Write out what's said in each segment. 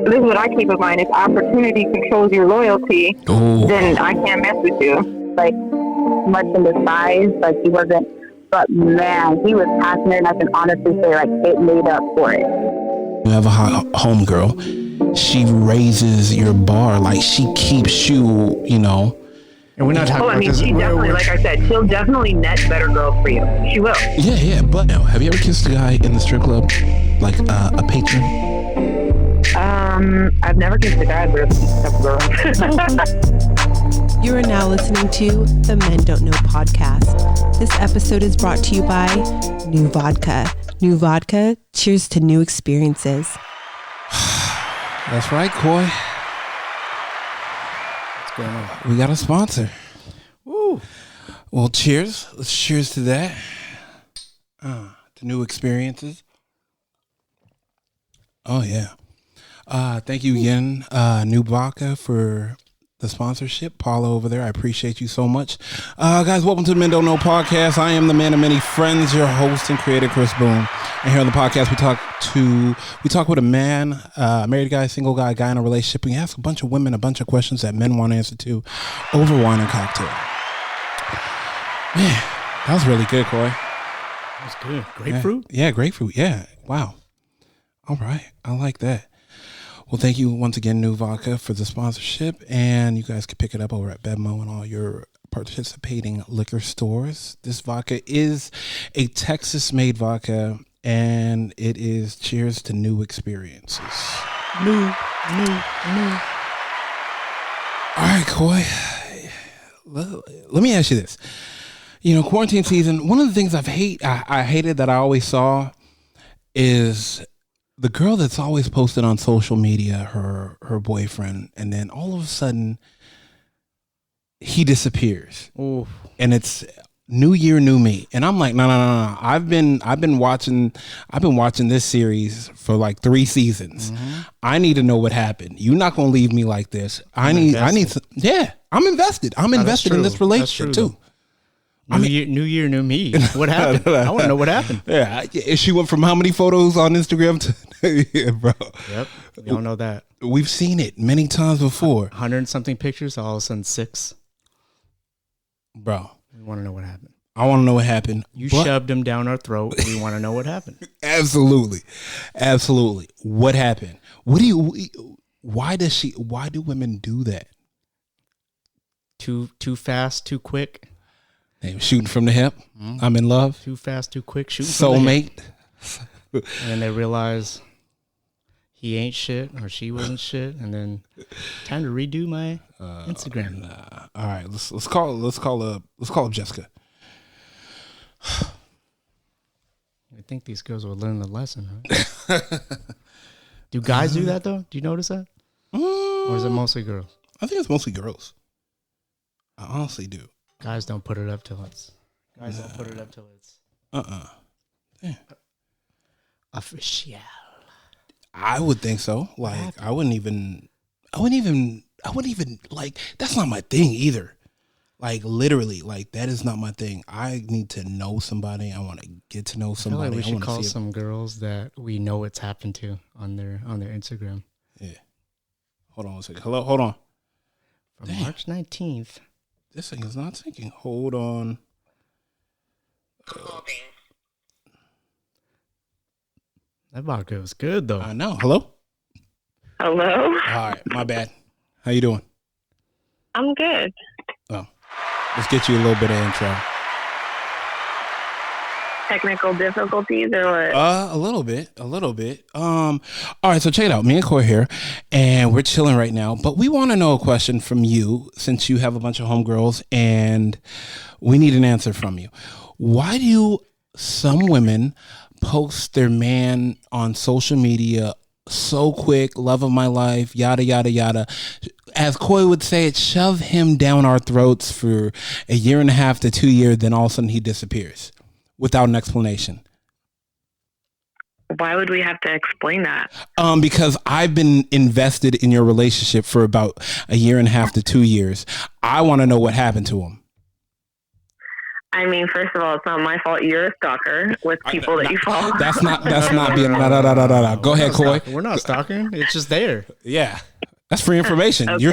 this is what I keep in mind. If opportunity controls your loyalty, then I can't mess with you. Like, much in disguise, like he wasn't, but man, he was passionate, and I can honestly say, like, it made up for it. You have a homegirl. She raises your bar. Like, she keeps you, you know. And we're not talking about this. She definitely, like I said, she'll definitely net better girls for you. She will. Yeah. But have you ever kissed a guy in the strip club, like a patron? I've never kissed a guy, but I've kissed a girl. You are now listening to the Men Don't Know podcast. This episode is brought to you by New Vodka. New Vodka, cheers to new experiences. That's right, Coy. What's going on? We got a sponsor. Woo. Well, cheers. Let's cheers to that. To new experiences. Oh, yeah. Thank you again, New Vodka, for the sponsorship. Paula over there, I appreciate you so much. Guys, welcome to the Men Don't Know podcast. I am the man of many friends, your host and creator, Chris Boone. And here on the podcast, we talk with a man, married guy, single guy in a relationship. We ask a bunch of women a bunch of questions that men want to answer to over wine and cocktail. Man, that was really good, Coy. That was good. Grapefruit? Yeah, grapefruit. Yeah. Wow. All right. I like that. Well, thank you once again, New Vodka, for the sponsorship. And you guys can pick it up over at Bevmo and all your participating liquor stores. This vodka is a Texas-made vodka, and it is cheers to new experiences. New. All right, Coy. Let me ask you this. You know, quarantine season, one of the things I hated that I always saw is the girl that's always posted on social media, her boyfriend, and then all of a sudden he disappears. Ooh. And it's new year, new me. And I'm like, no. I've been watching this series for like 3 seasons. Mm-hmm. I need to know what happened. You're not gonna leave me like this. I need to, yeah, I'm invested. I'm invested in this relationship too. New year, new me. What happened? I want to know what happened. Yeah, she went from how many photos on Instagram to, yeah, bro. Yep, we all know that. We've seen it many times before. 100 and something pictures, all of a sudden 6. Bro, we want to know what happened. I want to know what happened. You shoved him down our throat. We want to know what happened. Absolutely. What happened? Why do women do that? Too fast, too quick. They were shooting from the hip. Mm-hmm. I'm in love. Too fast, too quick. Shooting soulmate. And then they realize he ain't shit or she wasn't shit, and then time to redo my Instagram. All right, let's call up Jessica. I think these girls will learn the lesson, right? Do guys do that though? Do you notice that? Or is it mostly girls? I think it's mostly girls. I honestly do. Guys don't put it up till it's. Yeah. Official. I would think so. Like I wouldn't even like, that's not my thing either. Like literally, like that is not my thing. I need to know somebody. I want to get to know somebody. I feel like we should call some girls that we know it's happened to on their Instagram. Yeah. Hold on a second. Hello, hold on. From March 19th. This thing is not syncing. Hold on. That vodka was good though. I know. Hello? Hello? All right, my bad. How you doing? I'm good. Oh, let's get you a little bit of intro. Technical difficulties or what? A little bit. All right, so check it out. Me and Coy here, and we're chilling right now. But we want to know a question from you, since you have a bunch of homegirls, and we need an answer from you. Why do some women post their man on social media so quick, love of my life, yada yada yada? As Coy would say it, shove him down our throats for 1.5 to 2 years, then all of a sudden he disappears without an explanation. Why would we have to explain that? Because I've been invested in your relationship for about 1.5 to 2 years. I want to know what happened to him. I mean, first of all, it's not my fault you're a stalker with people that you follow. That's not being. Go ahead, Coy. We're not stalking. It's just there. Yeah. That's free information. Okay.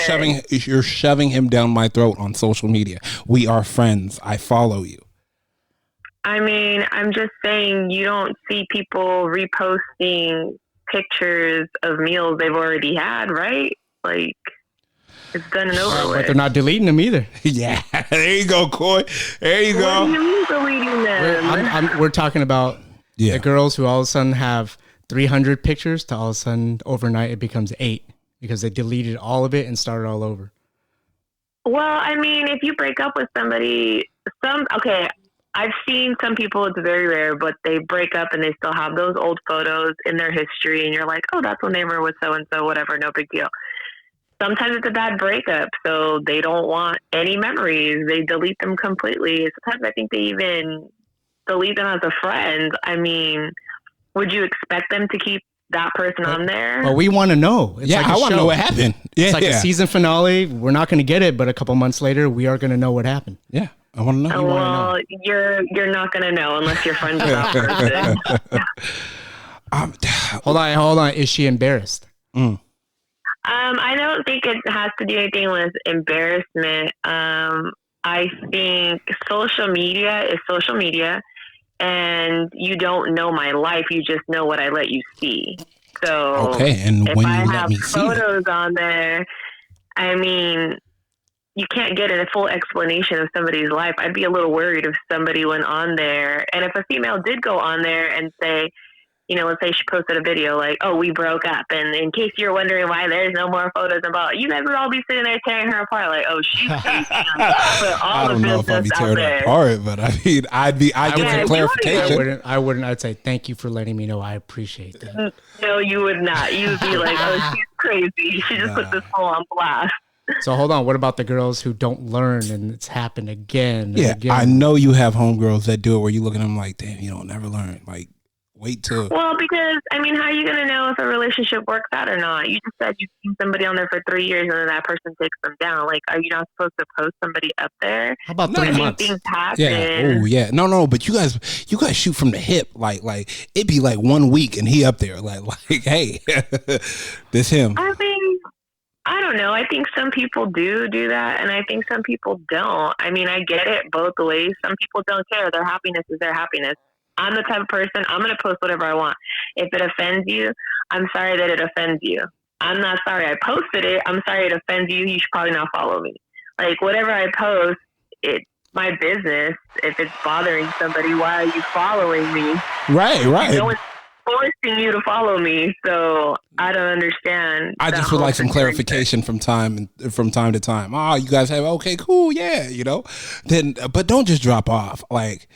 You're shoving him down my throat on social media. We are friends. I follow you. I mean, I'm just saying you don't see people reposting pictures of meals they've already had, right? Like, it's done and over with. But they're not deleting them either. Yeah. There you go, Coy. There you What do go. you mean deleting them? We're talking about the girls who all of a sudden have 300 pictures to all of a sudden overnight it becomes 8 because they deleted all of it and started all over. Well, I mean, if you break up with somebody, I've seen some people, it's very rare, but they break up and they still have those old photos in their history, and you're like, oh, that's when they were with so-and-so, whatever, no big deal. Sometimes it's a bad breakup, so they don't want any memories. They delete them completely. Sometimes I think they even delete them as a friend. I mean, would you expect them to keep that person on there? Well, we want to know. It's like I want to know what happened. Yeah, it's like a season finale. We're not going to get it, but a couple months later, we are going to know what happened. Yeah, I want to know. Well, you're not going to know unless you're friends with that person. Hold on. Is she embarrassed? I don't think it has to do anything with embarrassment. I think social media is social media, and you don't know my life. You just know what I let you see. So okay, and if when I you let have me see photos on there, I mean, you can't get a full explanation of somebody's life. I'd be a little worried if somebody went on there, and if a female did go on there and say, you know, let's say she posted a video like, oh, we broke up, and in case you're wondering why there's no more photos about, you guys would all be sitting there tearing her apart like, oh, she's crazy. I don't know if I'd be tearing her apart, but I mean, I'd get some clarification. I wouldn't. I'd say thank you for letting me know. I appreciate that. No, you would not. You would be like, oh, she's crazy. She just put this whole on blast. So hold on. What about the girls who don't learn and it's happened again? And again? I know you have homegirls that do it where you look at them like, damn, you don't never learn. Like, wait till. Well, because, I mean, how are you going to know if a relationship works out or not? You just said you've seen somebody on there for 3 years and then that person takes them down. Like, are you not supposed to post somebody up there? How about 3 months? Things happen. Yeah. Oh, yeah. No. But you guys shoot from the hip. Like it'd be like 1 week and he up there. Like, hey, this him. I mean, I don't know. I think some people do that, and I think some people don't. I mean, I get it both ways. Some people don't care. Their happiness is their happiness. I'm the type of person, I'm going to post whatever I want. If it offends you, I'm sorry that it offends you. I'm not sorry I posted it. I'm sorry it offends you. You should probably not follow me. Like, whatever I post, it's my business. If it's bothering somebody, why are you following me? Right. No one's forcing you to follow me, so I don't understand. I just would like some clarification from time to time. Oh, you guys have, okay, cool, yeah, you know. Then, but don't just drop off. Like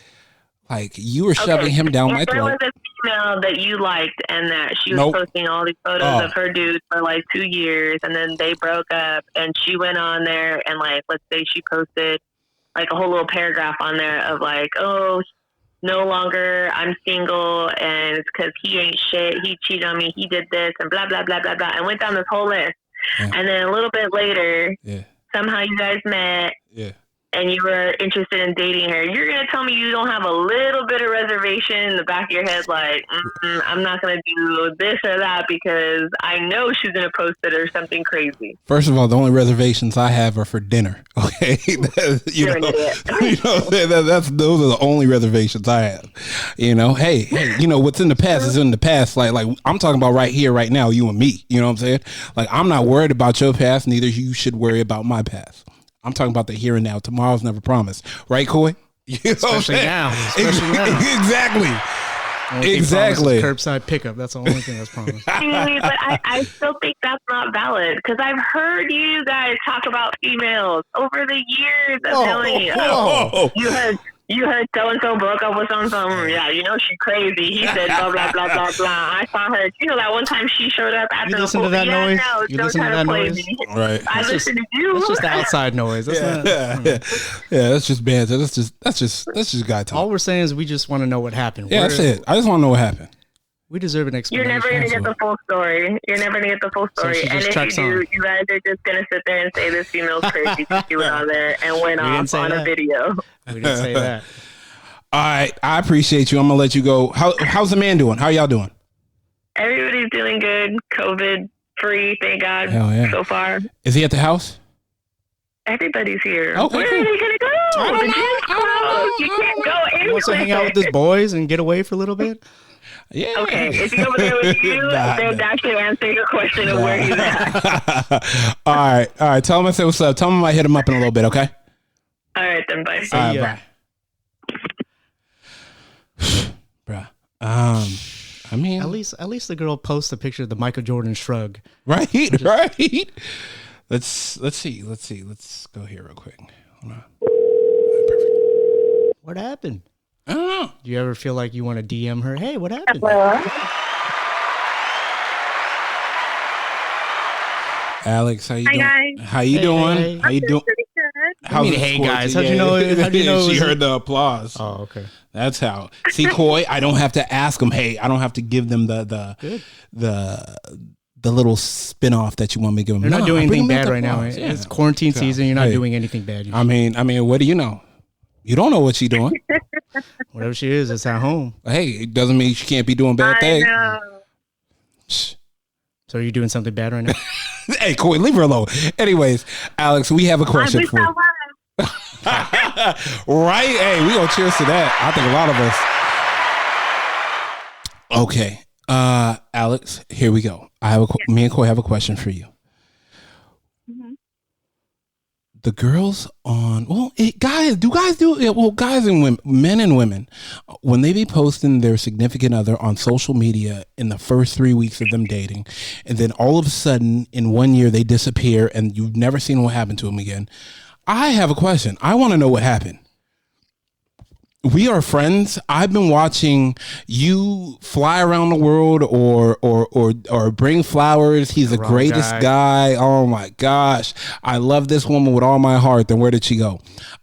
you were shoving him down my throat. There was a female that you liked and that she was posting all these photos of her dude for like 2 years, and then they broke up, and she went on there and, like, let's say she posted like a whole little paragraph on there of like, oh, no longer, I'm single, and it's because he ain't shit, he cheated on me, he did this, and blah, blah, blah, blah, blah, and went down this whole list. Yeah. And then a little bit later, somehow you guys met, and you were interested in dating her. You're going to tell me you don't have a little bit of reservation in the back of your head, like, I'm not going to do this or that because I know she's going to post it or something crazy. First of all, the only reservations I have are for dinner. Okay, those are the only reservations I have. You know, hey, you know what's in the past is in the past. Like I'm talking about right here, right now, you and me. You know what I'm saying? Like, I'm not worried about your past. Neither you should worry about my past. I'm talking about the here and now. Tomorrow's never promised. Right, Coy? You know especially now. Exactly. Exactly. Curbside pickup. That's the only thing that's promised. But I still think that's not valid because I've heard you guys talk about females over the years. I'm telling you. You heard so-and-so broke up with so-and-so. Yeah, you know she's crazy. He said blah, blah, blah, blah, blah. I saw her. You know that one time she showed up after you listen to that noise? No, you listen to that noise? Right. I listen to you. That's just outside noise. That's that's just bad. That's just guy talk. All we're saying is we just want to know what happened. Yeah, that's it. I just want to know what happened. We deserve an explanation. You're never going to get the full story. You're never going to get the full story. So and if you do, you guys are just going to sit there and say this female's crazy because she went on there and went off on a video. We didn't say that. All right. I appreciate you. I'm going to let you go. How's the man doing? How y'all doing? Everybody's doing good. COVID free, thank God, so far. Is he at the house? Everybody's here. Okay, Where cool. are they going to go? The gym's closed. You can't go anywhere. He wants to hang out with his boys and get away for a little bit? Yeah. Okay, if he's over there with you, then that should answer your question of where he's at. All right. Tell him I said what's up. Tell him I hit him up in a little bit, okay? All right, then, bye. All right, bye. Bruh. I mean, at least the girl posts a picture of the Michael Jordan shrug. Right. Let's see. Let's go here real quick. Hold on. Perfect. What happened? I don't know. Do you ever feel like you want to DM her? Hey, what happened? Alex, how you doing? guys. How you doing? Hey. How you doing? Pretty good. How's mean, the hey, sports? guys, how'd you know She heard the applause. Oh, okay. That's how. See, Coy, I don't have to ask them. Hey, I don't have to give them the little spin off that you want me to give them. You're not doing anything bad right now. applause. Yeah. It's quarantine season. You're not Hey. doing anything bad. I mean, what do you know? You don't know what she's doing. Whatever she is, it's at home. Hey, it doesn't mean she can't be doing bad I things. know. Shh. So are you doing something bad right now? Hey, Coy, leave her alone. Anyways, Alex, we have a question for you. Right? Hey, we gonna cheers to that. I think a lot of us. Okay. Alex, here we go. Me and Coy have a question for you. Mm-hmm. The girls on guys and women, men and women, when they be posting their significant other on social media in the first 3 weeks of them dating, and then all of a sudden in 1 year they disappear and you've never seen what happened to them again. I have a question. I want to know what happened. We are friends. I've been watching you fly around the world or bring flowers. He's the greatest guy. Oh my gosh. I love this woman with all my heart. Then where did she go?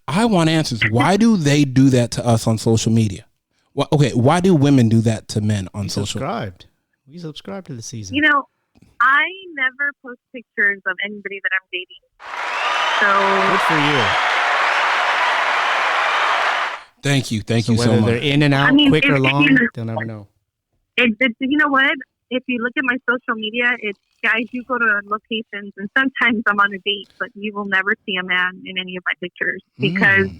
I want answers. Why do they do that to us on social media? Well, okay. Why do women do that to men on social media? We subscribed to the season. You know, I never post pictures of anybody that I'm dating. So good for you. Thank you so much. Whether they're in and out, quick or long, they'll never know. You know what? If you look at my social media, it's guys, you go to locations, and sometimes I'm on a date, but you will never see a man in any of my pictures because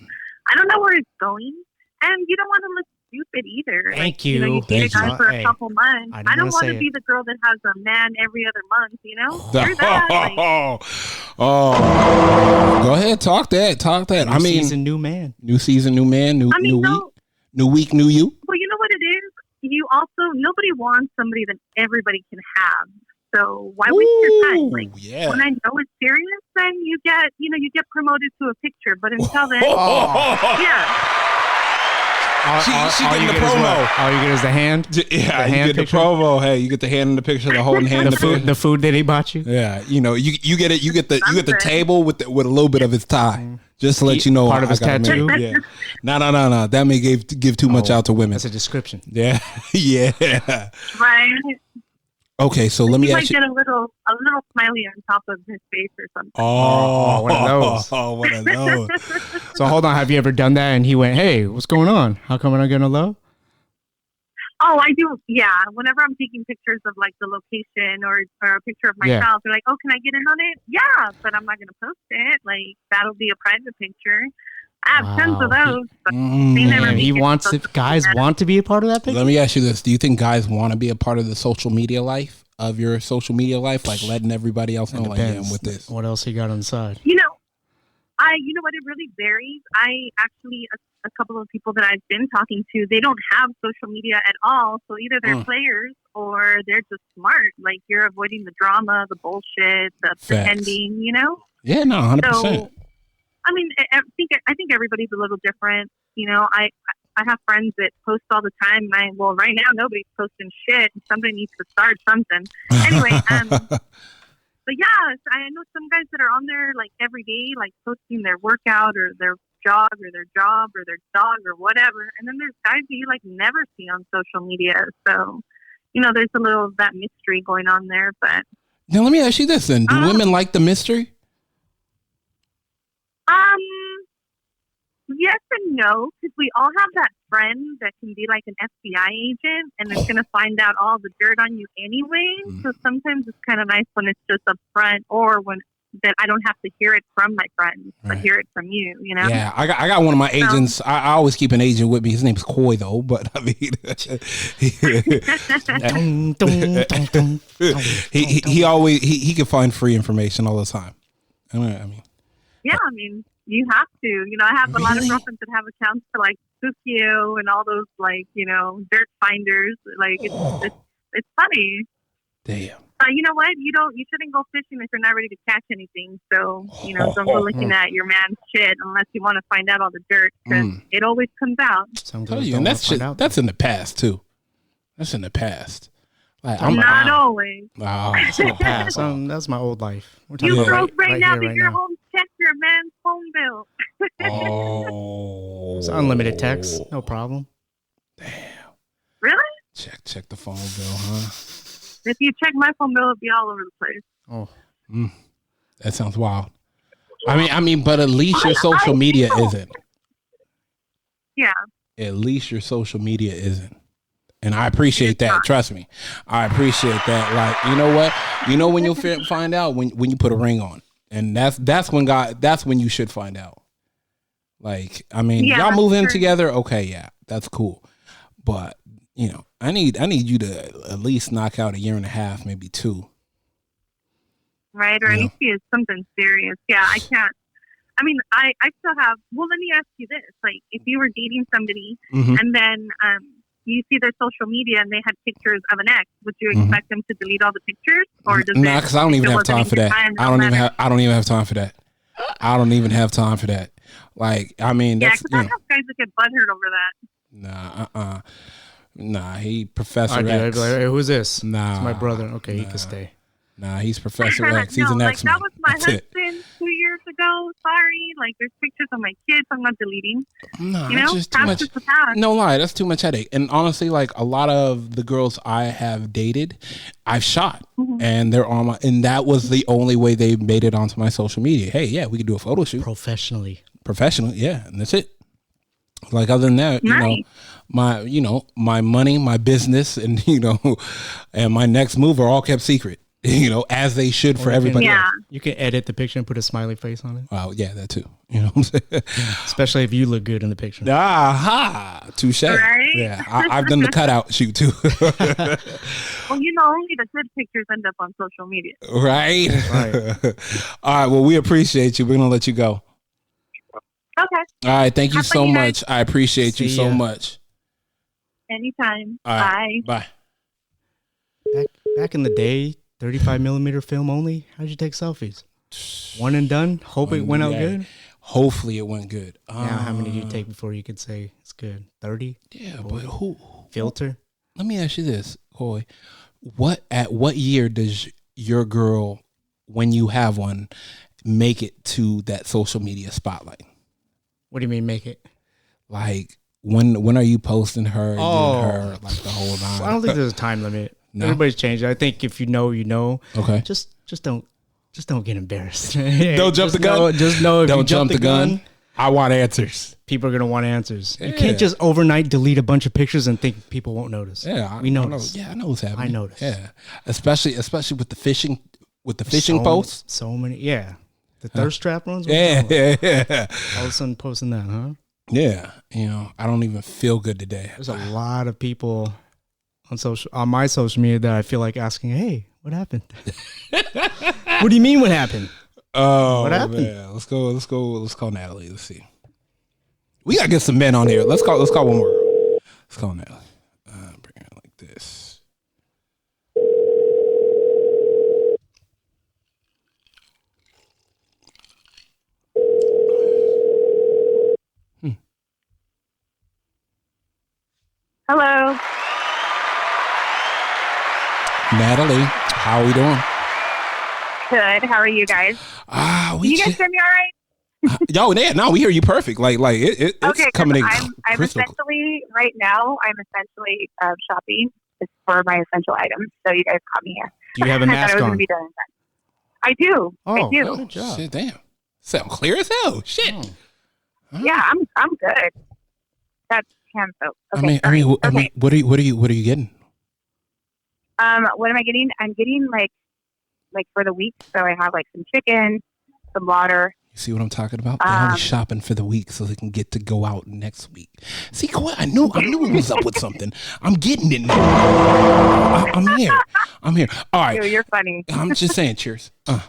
I don't know where it's going, and you don't want to look stupid either. Thank you. You date a guy for a couple months. I don't want to be the girl that has a man every other month. You know, you're that. Go ahead, talk that. New season, new man. New season, new man. New week, new you. Well, you know what it is. You also nobody wants somebody that everybody can have. So why waste your time? When I know it's serious, then you get promoted to a picture. But until then, She getting the promo. All you get is the hand. Yeah, you get the promo. Hey, you get the hand in the picture, the holding hand. The food that he bought you. Yeah, you get it. You get the table with a little bit of his tie. Just to let you know, part of his tattoo. Yeah. No. That may give too much out to women. That's a description. Yeah. Right. Okay, so let me ask you. Might get a little smiley on top of his face or something. Oh, one of those. One of those. So hold on, have you ever done that? And he went, "Hey, what's going on? How come I'm not getting a love?" Oh, I do. Yeah. Whenever I'm taking pictures of like the location or a picture of myself, they're like, "Oh, can I get in on it?" Yeah, but I'm not going to post it. Like that'll be a private picture. I have tons of those, but they never. He wants it. Guys want to be a part of that picture. Let me ask you this: do you think guys want to be a part of the social media life of your social media life, like letting everybody else know, like, yeah, I'm with this? What else he got on the side? You know what? It really varies. I actually, a couple of people that I've been talking to, they don't have social media at all. So either they're players or they're just smart. Like you're avoiding the drama, the bullshit, the pretending. You know? Yeah, no, 100%. So, I mean, I think everybody's a little different. You know, I have friends that post all the time. Right now nobody's posting shit. Somebody needs to start something. Anyway, but yeah, I know some guys that are on there like every day, like posting their workout or their jog or their job or their dog or whatever. And then there's guys that you like never see on social media. So, there's a little of that mystery going on there. But now let me ask you this then: do women like the mystery? Yes and no, because we all have that friend that can be like an FBI agent and is going to find out all the dirt on you anyway. So sometimes it's kind of nice when it's just up front, or when that I don't have to hear it from my friends, but hear it from you. Yeah, I got one of my agents. I always keep an agent with me. His name's Coy though, but I mean, he always he can find free information all the time. I mean. Yeah, I mean, you have to. I have a lot of girlfriends that have accounts for like Spookio and all those like dirt finders. Like it's funny. Damn. You know what? You shouldn't go fishing if you're not ready to catch anything. So don't go looking at your man's shit unless you want to find out all the dirt, because it always comes out. Tell you, and that's in the past too. That's in the past. Like, not always. Oh, it's in the past. That's my old life. You girls right now be your home check your man's phone bill. Oh, it's unlimited text, no problem. Damn. Really? Check the phone bill, huh? If you check my phone bill, it'll be all over the place. Oh, that sounds wild. I mean, but at least your social media isn't. Yeah. At least your social media isn't. And I appreciate that. Trust me. I appreciate that. Like, you know what? When you'll find out when you put a ring on. And that's when you should find out. Like, I mean, y'all move in together, okay, yeah, that's cool. But, I need you to at least knock out 1.5 years, maybe 2. Right, or at least it's something serious. Yeah, I can't. I mean, I still have. Well, let me ask you this: like, if you were dating somebody and then you see their social media and they had pictures of an ex, would you expect them to delete all the pictures, or does nah? Because I don't even have time for that. I don't even have time for that. I don't even have time for that. Like, I mean, that's I have guys that get butthurt over that. Nah, he Professor X. I'd be like, hey, who's this? Nah, it's my brother. Okay, he can stay. Nah, he's Professor X. He's an X-Man. That was my husband 2 years ago. Sorry, like there's pictures of my kids. I'm not deleting. No, it's just too much. No lie, that's too much headache. And honestly, like a lot of the girls I have dated, I've shot, and they're on my. And that was the only way they made it onto my social media. Hey, yeah, we could do a photo shoot professionally, yeah, and that's it. Like other than that, my money, my business, and and my next move are all kept secret. As they should for everybody else. You can edit the picture and put a smiley face on it. Oh, yeah, that too. You know what I'm saying? Especially if you look good in the picture. Aha! Touche. Right? Yeah, I've done the cutout shoot too. Well, only the good pictures end up on social media. Right? All right, well, we appreciate you. We're going to let you go. Okay. All right, thank you so much. I appreciate you so much. Anytime. All right. Bye. Back in the day, 35 millimeter film only. How'd you take selfies? One and done. Hope it went out good. Hopefully it went good. Now, how many do you take before you could say it's good? 30. Yeah, 40? But who filter? Let me ask you this, Coy. At what year does your girl, when you have one, make it to that social media spotlight? What do you mean make it? Like when are you posting her? Doing her like the whole time? I don't think there's a time limit. No? Everybody's changed. I think if you know, you know. Okay. Just don't get embarrassed. Don't jump the gun. Just know if don't you jump the gun. I want answers. People are gonna want answers. Yeah. You can't just overnight delete a bunch of pictures and think people won't notice. Yeah, we notice. Yeah, I know what's happening. I noticed. Yeah, especially with the fishing posts. So many. Yeah, the thirst trap ones. Yeah. All of a sudden posting that, huh? Yeah, I don't even feel good today. There's a lot of people on my social media that I feel like asking, "Hey, what happened? What do you mean? What happened? Oh, what happened? Man. Let's call Natalie. Let's see. We gotta get some men on here. Let's call one more. Let's call Natalie. Bring her like this. Hello. Natalie, how are we doing? Good. How are you guys? You guys hear me all right? No, we hear you perfect. Like it's okay, coming in. I'm essentially right now. I'm essentially shopping is for my essential items. So you guys caught me here. Do you have a I mask thought I was on? gonna be done in time. I do. I Oh, do. good job. Shit, damn. Sound clear as hell. Shit. Oh. Yeah, I'm good. That's hand soap. Okay, I mean, okay. what are you getting? What am I getting? I'm getting like for the week. So I have like some chicken, some water. You see what I'm talking about? They're only shopping for the week so they can get to go out next week. See, I knew it was up with something. I'm getting it now. I'm here. All right. Dude, you're funny. I'm just saying, cheers. I'm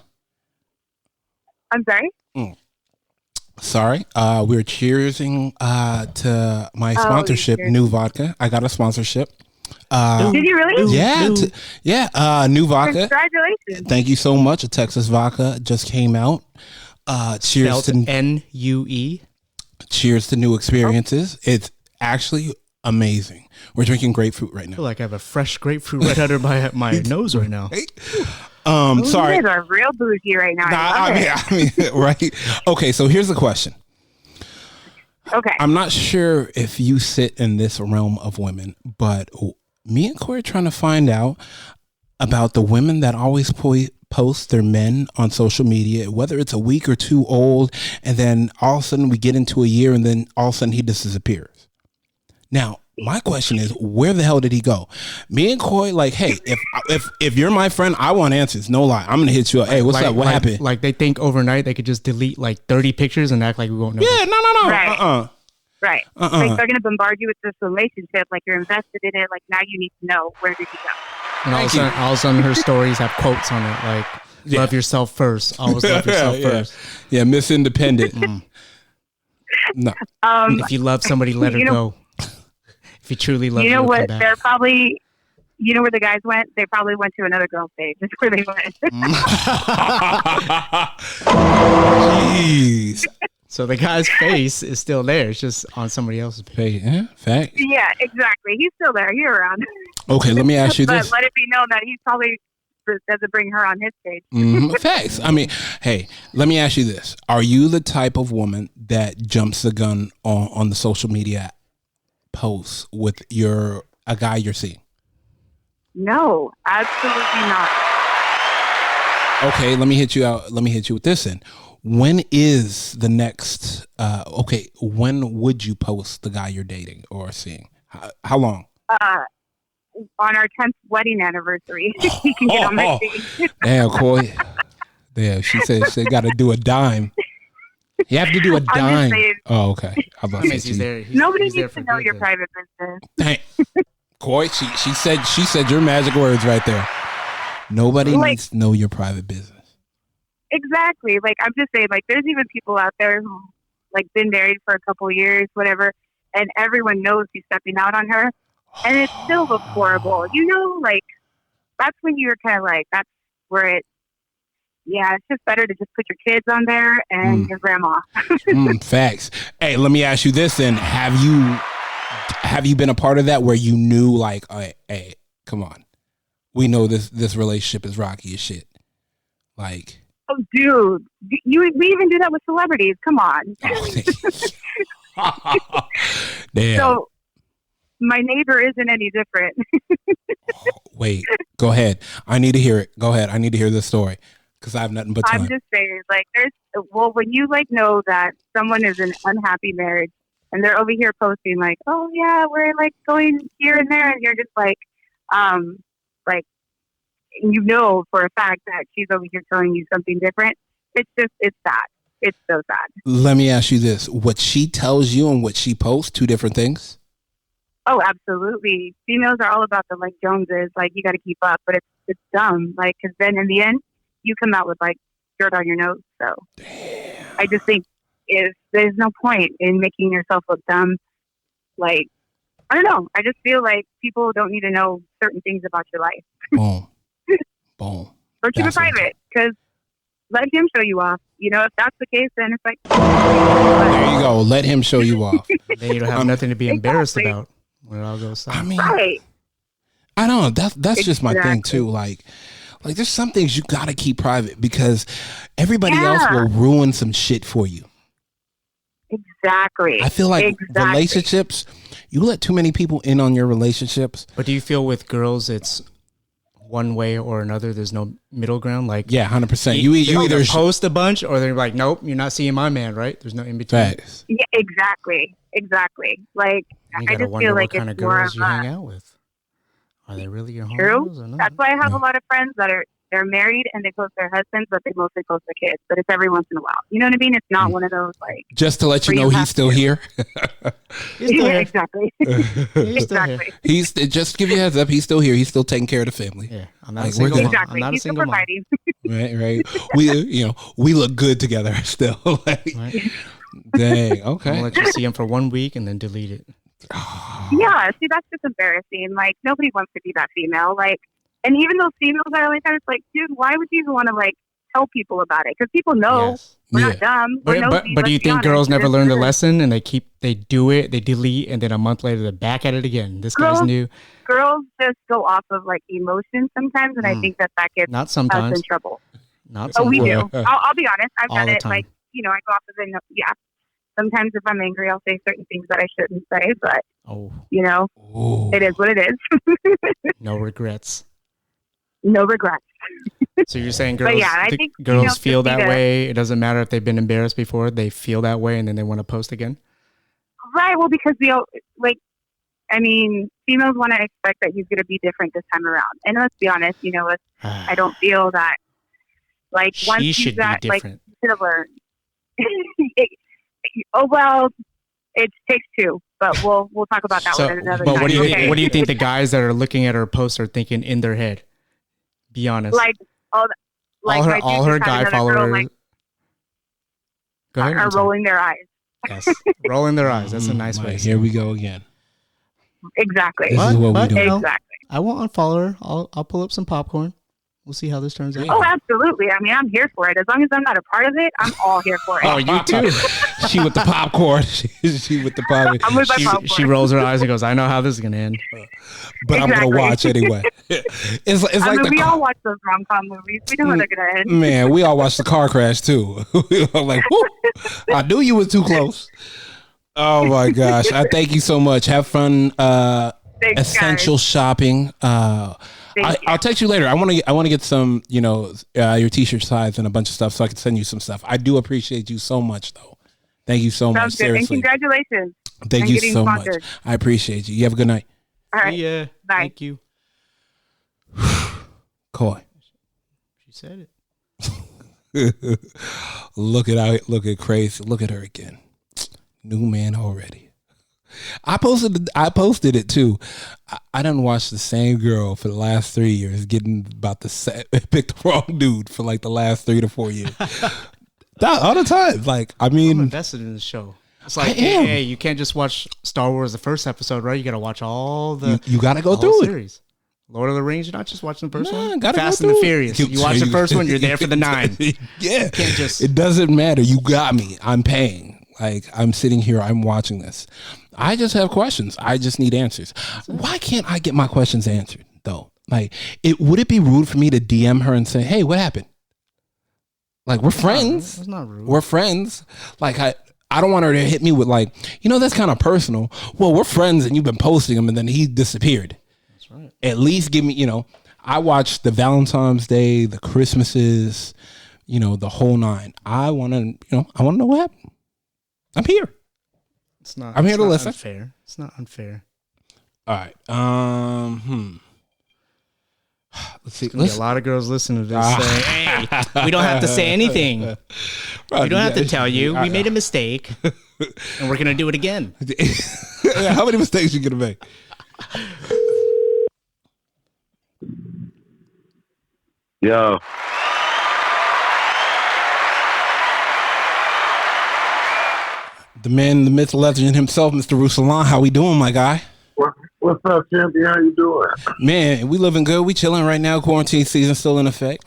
sorry? Sorry. We're cheersing to my sponsorship, New Vodka. I got a sponsorship. Did you really? Yeah. New Vodka. Congratulations. Thank you so much. A Texas Vodka just came out. Cheers to NUE. Cheers to new experiences. It's actually amazing. We're drinking grapefruit right I now. feel like I have a fresh grapefruit right under my nose right now. Sorry. You guys are real bougie right now. I mean, right. Okay, so here's the question. Okay. I'm not sure if you sit in this realm of women, but me and Corey are trying to find out about the women that always post their men on social media, whether it's a week or two old, and then all of a sudden we get into a year and then all of a sudden he disappears. Now, my question is, where the hell did he go? Me and Coy, like, hey, if you're my friend, I want answers. No lie. I'm going to hit you up. Hey, what's up? What happened? Like they think overnight they could just delete like 30 pictures and act like we won't know. Yeah, no. Right. Right. Like they're going to bombard you with this relationship. Like you're invested in it. Like now you need to know, where did he go? And all of a sudden her stories have quotes on it like, love yourself first. Always love yourself first. Yeah, Miss Independent. No. If you love somebody, let her go. If you truly love her, you know what? come back. They're probably, you know where the guys went? They probably went to another girl's page. That's where they went. Jeez. So the guy's face is still there. It's just on somebody else's page. Yeah, fact. Yeah, exactly. He's still there. He's around. Okay, let me ask you But this. let it be known that he probably doesn't bring her on his page. Facts. I mean, hey, let me ask you this. Are you the type of woman that jumps the gun on the social media posts with a guy you're seeing? No, absolutely not. Okay, let me hit you out. Let me hit you with this then. When is the next when would you post the guy you're dating or seeing? How long? On our 10th wedding anniversary. He can get on my page. Damn, Coy. Yeah, she said she got to do a dime. You have to do a dime. Oh, okay. Nobody needs to know your private business. Dang. Coy, she said your magic words right there. Nobody needs to know your private business. Exactly. Like I'm just saying, like there's even people out there who like been married for a couple of years, whatever, and everyone knows he's stepping out on her, and it still looks horrible. You know, like that's when you're kind of like, that's where it. Yeah, it's just better to just put your kids on there and your grandma. Facts. Hey, let me ask you this then: Have you been a part of that where you knew like, hey, come on, we know this relationship is rocky as shit, like. Oh, dude, we even do that with celebrities. Come on. Damn. So my neighbor isn't any different. Wait, go ahead. I need to hear it. Go ahead. I need to hear this story because I have nothing but time. I'm just saying, like, when you like know that someone is in an unhappy marriage and they're over here posting like, oh yeah, we're like going here and there, and you're just like, you know for a fact that she's over here telling you something different. It's sad. It's so sad. Let me ask you this. What she tells you and what she posts, two different things? Oh, absolutely. Females are all about the like Joneses. Like you got to keep up, but it's dumb. Like, cause then in the end you come out with like dirt on your nose. So damn. I just think there's no point in making yourself look dumb. Like, I don't know. I just feel like people don't need to know certain things about your life. Boom. Boom. Or keep it private, because let him show you off. You know, if that's the case, then it's like... There you go. Let him show you off. Then you don't have nothing to be embarrassed about when it all goes south. I mean, right. I don't know. That's just my thing, too. Like there's some things you got to keep private because everybody else will ruin some shit for you. Exactly. I feel like relationships, you let too many people in on your relationships. But do you feel with girls it's one way or another? There's no middle ground? Like, yeah, 100%. You either post a bunch or they're like, nope, you're not seeing my man, right? There's no in between. Facts. Yeah, exactly. Like, I just feel like what kind it's of more girls of you hang out with. Are they really your true. homegirls or not? That's why I have a lot of friends that they're married and they post their husbands, but they mostly post their kids. But it's every once in a while. You know what I mean? It's not one of those like. Just to let you know he's still here. Yeah, exactly. Exactly. He's just give you a heads up. He's still here. He's still taking care of the family. Yeah, I'm not Like, a single mom. Exactly. I'm not He's a single still mom. providing. Right. We look good together still. Like, Right. dang. I'll Okay. let you see him for 1 week and then delete it. Yeah, see, that's just embarrassing. Like, nobody wants to be that female. Like, and even those females that are like that, it's like, dude, why would you even want to like tell people about it? Because people know Yes. we're Yeah. not dumb. We're But nosy, do you let's be think girls honest. never It learn the is. lesson and they do it, they delete, and then a month later they're back at it again? This guy's Girls- new. Girls just go off of like emotions sometimes, and I think that gets Not us sometimes. in trouble. Not Oh, we sometimes. do. I'll be honest. I've All done the it. time. Like, I go off of it. Yeah. Sometimes if I'm angry, I'll say certain things that I shouldn't say, but Oh, Ooh. it is what it is. no regrets. No regrets. So you're saying But girls, yeah, I think girls females feel just need that to- way. It doesn't matter if they've been embarrassed before. They feel that way, and then they want to post again. Right. Well, because females want to expect that he's going to be different this time around. And let's be honest, I don't feel that. Like once She you should got be like, different. should have learned. Oh well, it takes two, but we'll talk about that one at another but time. what do you okay? what do you think the guys that are looking at her post are thinking in their head? Be honest. Like all my all dudes her just had guy another girl, followers. like, Go ahead. are I'm sorry. rolling their eyes. Yes, rolling their eyes. That's a nice way. Like, here we go again. Exactly. This is what we But, do. you know, Exactly. I won't unfollow her. I'll pull up some popcorn. We'll see how this turns out. Oh, absolutely. I mean, I'm here for it. As long as I'm not a part of it, I'm all here for it. Oh, you too. She with the popcorn. She with the popcorn. I'm with my popcorn. She rolls her eyes and goes, "I know how this is gonna end." But I'm Exactly. gonna watch anyway. It's like the we all watch those rom-com movies. We know how they're going to end. man. We all watched the car crash too. We were like, whoo, I knew you was too close. Oh my gosh! I thank you so much. Have fun. Thanks, Essential guys. shopping. Thank you. I'll text you later. I want to get some, your t-shirt size and a bunch of stuff so I can send you some stuff. I do appreciate you so much, though. Thank you so much. Sounds good. And Seriously, congratulations. thank on you getting so sponsored. much. I appreciate you. You have a good night. All right. Yeah. Bye. Thank you. Coy. She said it. Look at Crazy. Look at her again. New man already. I posted it too. I done watched the same girl for the last 3 years, getting about the pick the wrong dude for like the last 3 to 4 years. All the time. Like, I I'm mean, invested in the show. It's like, I am. hey, you can't just watch Star Wars the first episode, right? You got to watch all the you got to go whole through it. series. Lord of the Rings, you're not just watching the first Nah, one. gotta Fast go and the through it. Furious. You watch the first one, you're there for the 9. Yeah, can't just- It doesn't matter. You got me. I'm paying. Like, I'm sitting here. I'm watching this. I just have questions. I just need answers. Why can't I get my questions answered though? Like, would it be rude for me to DM her and say, "Hey, what happened?" Like, we're friends. It's not rude. We're friends. Like, I don't want her to hit me with like, that's kind of personal. Well, we're friends, and you've been posting him, and then he disappeared. That's right. At least give me, I watched the Valentine's Day, the Christmases, the whole 9. I want to, I want to know what happened. I'm here. It's not. I'm here it's to not listen. Unfair. It's not unfair. All right. Let's see. There's gonna be a lot of girls listening to this saying, "Hey, we don't have to say anything. We don't have to tell you. We made a mistake, and we're gonna do it again." How many mistakes you gonna make? Yo. The man, the myth, legend himself, Mr. Ruslan. How we doing, my guy? What's up, champion? How you doing? Man, we living good. We chilling right now. Quarantine season still in effect.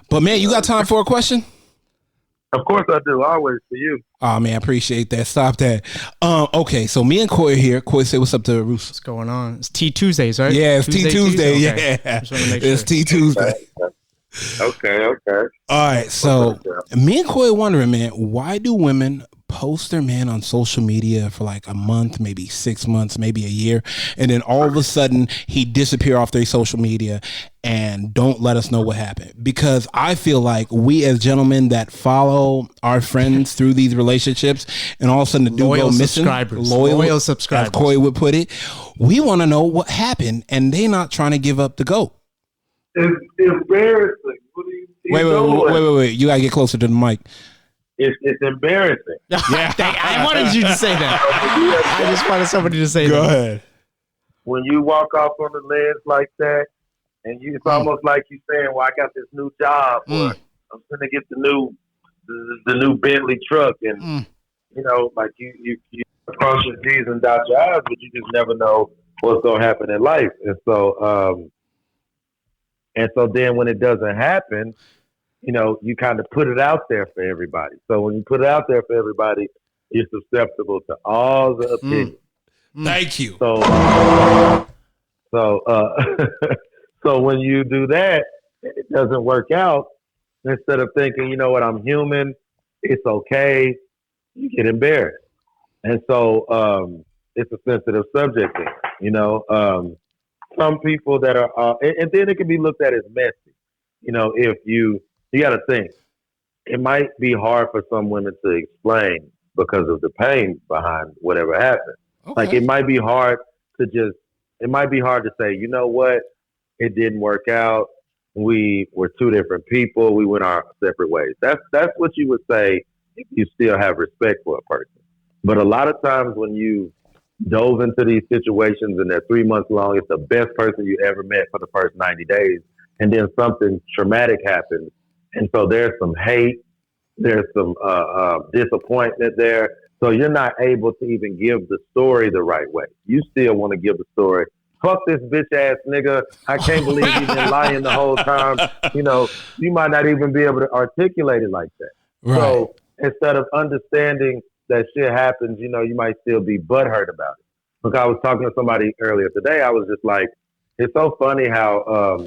But man, you got time for a question? Of course I do. Always for you. Oh man, I appreciate that. Stop that. Okay, so me and Coy are here. Coy, say what's up to Rus. What's going on? It's T Tuesdays, right? Yeah, it's T Tuesday. Okay. Yeah, Just wanna make it's sure. T Tuesday. Okay. All right, so me and Coy wondering, man, why do women post their man on social media for like a month, maybe 6 months, maybe a year, and then all of a sudden he disappear off their social media and don't let us know what happened. Because I feel like we as gentlemen that follow our friends through these relationships, and all of a sudden the dude go missing, loyal subscribers, as Coy would put it, we want to know what happened, and they not trying to give up the GOAT. It's embarrassing. What are you Wait. You gotta get closer to the mic. It's embarrassing. Yeah, I wanted you to say that. I just wanted somebody to say that. Go ahead. When you walk off on the ledge like that, and it's almost like you saying, "Well, I got this new job, or I'm gonna get the new Bentley truck," and you know, like you cross your T's and dot your I's, but you just never know what's gonna happen in life, and so then when it doesn't happen, you know, you kind of put it out there for everybody. So when you put it out there for everybody, you're susceptible to all the opinions. Thank you. So when you do that, it doesn't work out. Instead of thinking, you know what, I'm human, it's okay, you get embarrassed. And so it's a sensitive subject, you know. Some people that are, and then it can be looked at as messy. You know, if you got to think, it might be hard for some women to explain because of the pain behind whatever happened. Okay. Like it might be hard to say, you know what, it didn't work out. We were two different people. We went our separate ways. That's what you would say if you still have respect for a person. But a lot of times when you dove into these situations and they're 3 months long, it's the best person you ever met for the first 90 days. And then something traumatic happens. And so there's some hate, there's some disappointment there. So you're not able to even give the story the right way. You still want to give the story. Fuck this bitch ass nigga. I can't believe you've been lying the whole time. You know, you might not even be able to articulate it like that. Right. So instead of understanding that shit happens, you know, you might still be butthurt about it. Look, I was talking to somebody earlier today. I was just like, it's so funny how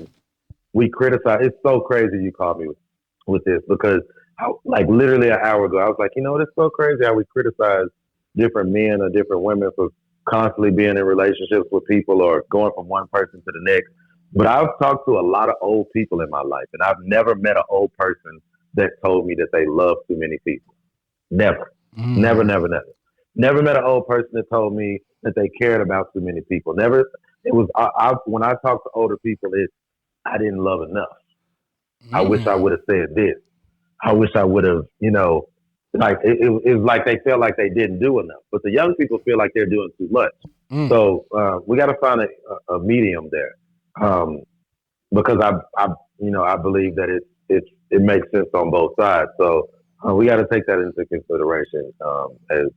we criticize. It's so crazy you called me with this because like literally an hour ago, I was like, you know, it's so crazy how we criticize different men or different women for constantly being in relationships with people or going from one person to the next. But I've talked to a lot of old people in my life, and I've never met an old person that told me that they love too many people. Never. Never met an old person that told me that they cared about too many people. Never. It was when I talk to older people, it's I didn't love enough. I wish I would have said this. I wish I would have, you know, like it's like they feel like they didn't do enough. But the young people feel like they're doing too much. So we got to find a medium there, because I believe that it makes sense on both sides. So we got to take that into consideration. As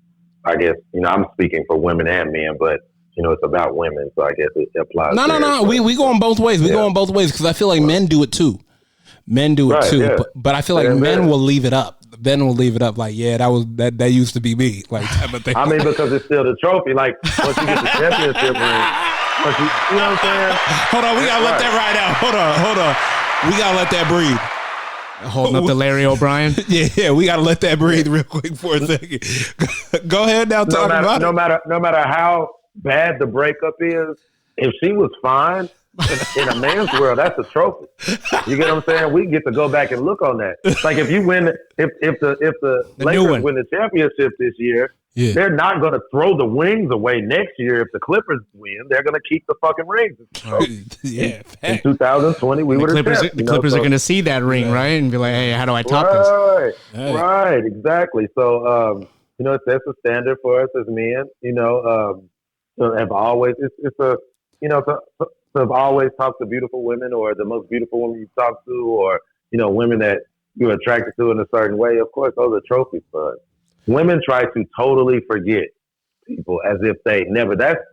I guess, you know, I'm speaking for women and men, but you know, it's about women, so I guess it applies. No. We going both ways. We going both ways because I feel like men do it too. Men do it too, yeah. But I feel like men will leave it up. Men will leave it up. Like, yeah, that used to be me. Like type of thing. I mean, because it's still the trophy. Like once you get the championship ring, you know what I'm saying? Hold on, we gotta let that ride out. Hold on. We gotta let that breathe. Holding up the Larry O'Brien. Yeah, we gotta let that breathe real quick for a second. Go ahead now. No matter how bad the breakup is, if she was fine in a man's world, that's a trophy. You get what I'm saying? We get to go back and look on that. Like if you win, if the Lakers win the championship this year, they're not going to throw the wings away next year. If the Clippers win, they're going to keep the fucking rings. In 2020, we would have. The Clippers are going to see that ring, right, and be like, "Hey, how do I top this?" Right, exactly. So, you know, that's a standard for us as men. You know, have always have always talked to beautiful women, or the most beautiful women you talk to, or you know, women that you're attracted to in a certain way. Of course, those are trophies for us. Women try to totally forget people as if they never. That's